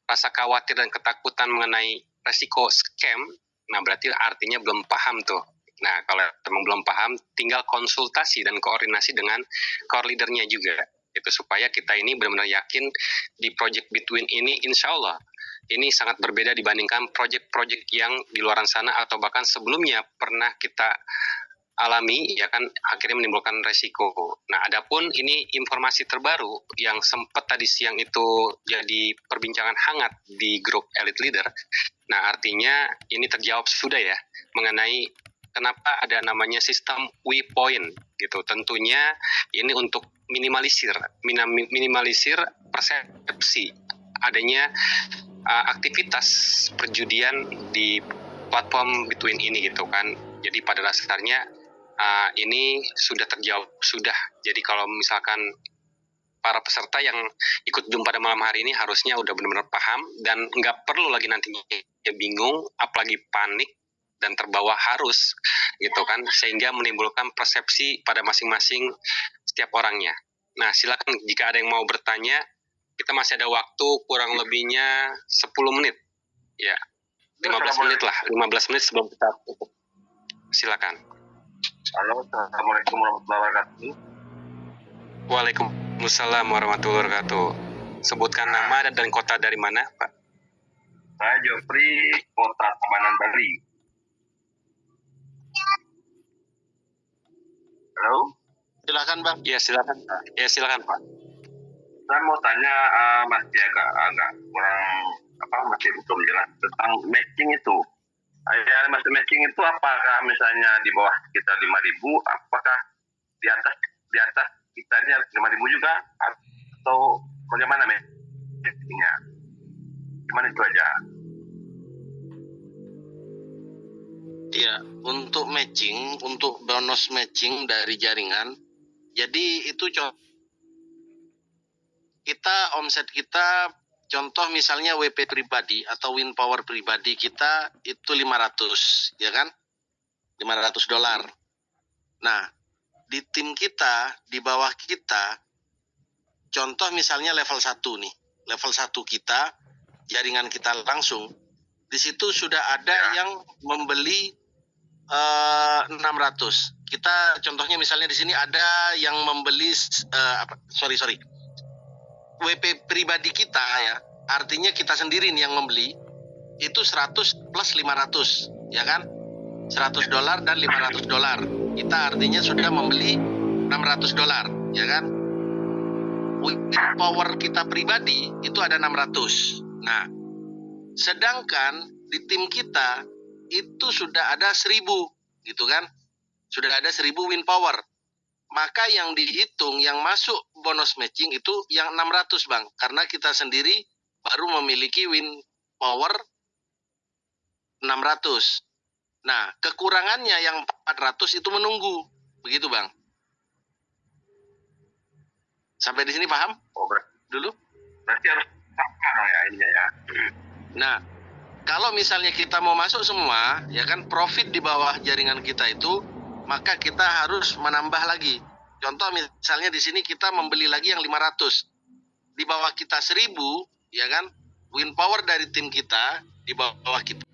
rasa khawatir dan ketakutan mengenai resiko scam, nah berarti artinya belum paham tuh. Nah, kalau memang belum paham, tinggal konsultasi dan koordinasi dengan core leader-nya juga. Itu supaya kita ini benar-benar yakin di project Bitwin ini insya Allah ini sangat berbeda dibandingkan project-project yang di luar sana atau bahkan sebelumnya pernah kita alami, ya kan, akhirnya menimbulkan resiko. Nah, adapun ini informasi terbaru yang sempat tadi siang itu jadi perbincangan hangat di grup Elite Leader. Nah, artinya ini terjawab sudah ya mengenai kenapa ada namanya sistem WePoint gitu. Tentunya ini untuk minimalisir persepsi adanya aktivitas perjudian di platform Bitwin ini gitu kan. Jadi pada dasarnya ini sudah terjawab sudah. Jadi kalau misalkan para peserta yang ikut Zoom pada malam hari ini harusnya udah benar-benar paham dan nggak perlu lagi nantinya bingung, apalagi panik dan terbawa harus gitu kan, sehingga menimbulkan persepsi pada masing-masing setiap orangnya. Nah, silakan jika ada yang mau bertanya, kita masih ada waktu kurang lebihnya 10 menit. Ya, 15 menit lah, 15 menit sebelum kita tutup. Silakan. Halo, Assalamualaikum warahmatullahi wabarakatuh. Waalaikumsalam warahmatullahi wabarakatuh. Sebutkan nama dan kota dari mana, Pak? Saya Jofri, Kota Tabanan Bali. Halo? Silakan Bang. Ya, silakan. Ya, silakan, Pak. Saya mau tanya, masih agak kurang masih belum jelas tentang matching itu. Ya, masih matching itu apakah misalnya di bawah kita 5.000, apakah di atas kita ini 5.000 juga atau bagaimana matchingnya? Gimana itu aja? Ya, untuk matching, untuk bonus matching dari jaringan, jadi itu kita omset kita, contoh misalnya WP pribadi atau win power pribadi kita itu 500, ya kan? $500. Nah, di tim kita, di bawah kita, contoh misalnya level 1 nih, level 1 kita, jaringan kita langsung, di situ sudah ada yang membeli 600. Kita contohnya misalnya di sini ada yang membeli WP pribadi kita ya, artinya kita sendiri nih yang membeli itu 100 plus 500, ya kan? $100 dan $500. Kita artinya sudah membeli $600, ya kan? Power kita pribadi itu ada 600. Nah, sedangkan di tim kita itu sudah ada 1.000, gitu kan? Sudah ada 1.000 win power. Maka yang dihitung, yang masuk bonus matching itu yang 600, Bang. Karena kita sendiri baru memiliki win power 600. Nah, kekurangannya yang 400 itu menunggu. Begitu, Bang. Sampai di sini paham? Dulu? Berarti harus sama ya ininya ya. Nah, kalau misalnya kita mau masuk semua, ya kan, profit di bawah jaringan kita itu, maka kita harus menambah lagi. Contoh misalnya di sini kita membeli lagi yang 500. Di bawah kita 1.000, ya kan, win power dari tim kita, di bawah kita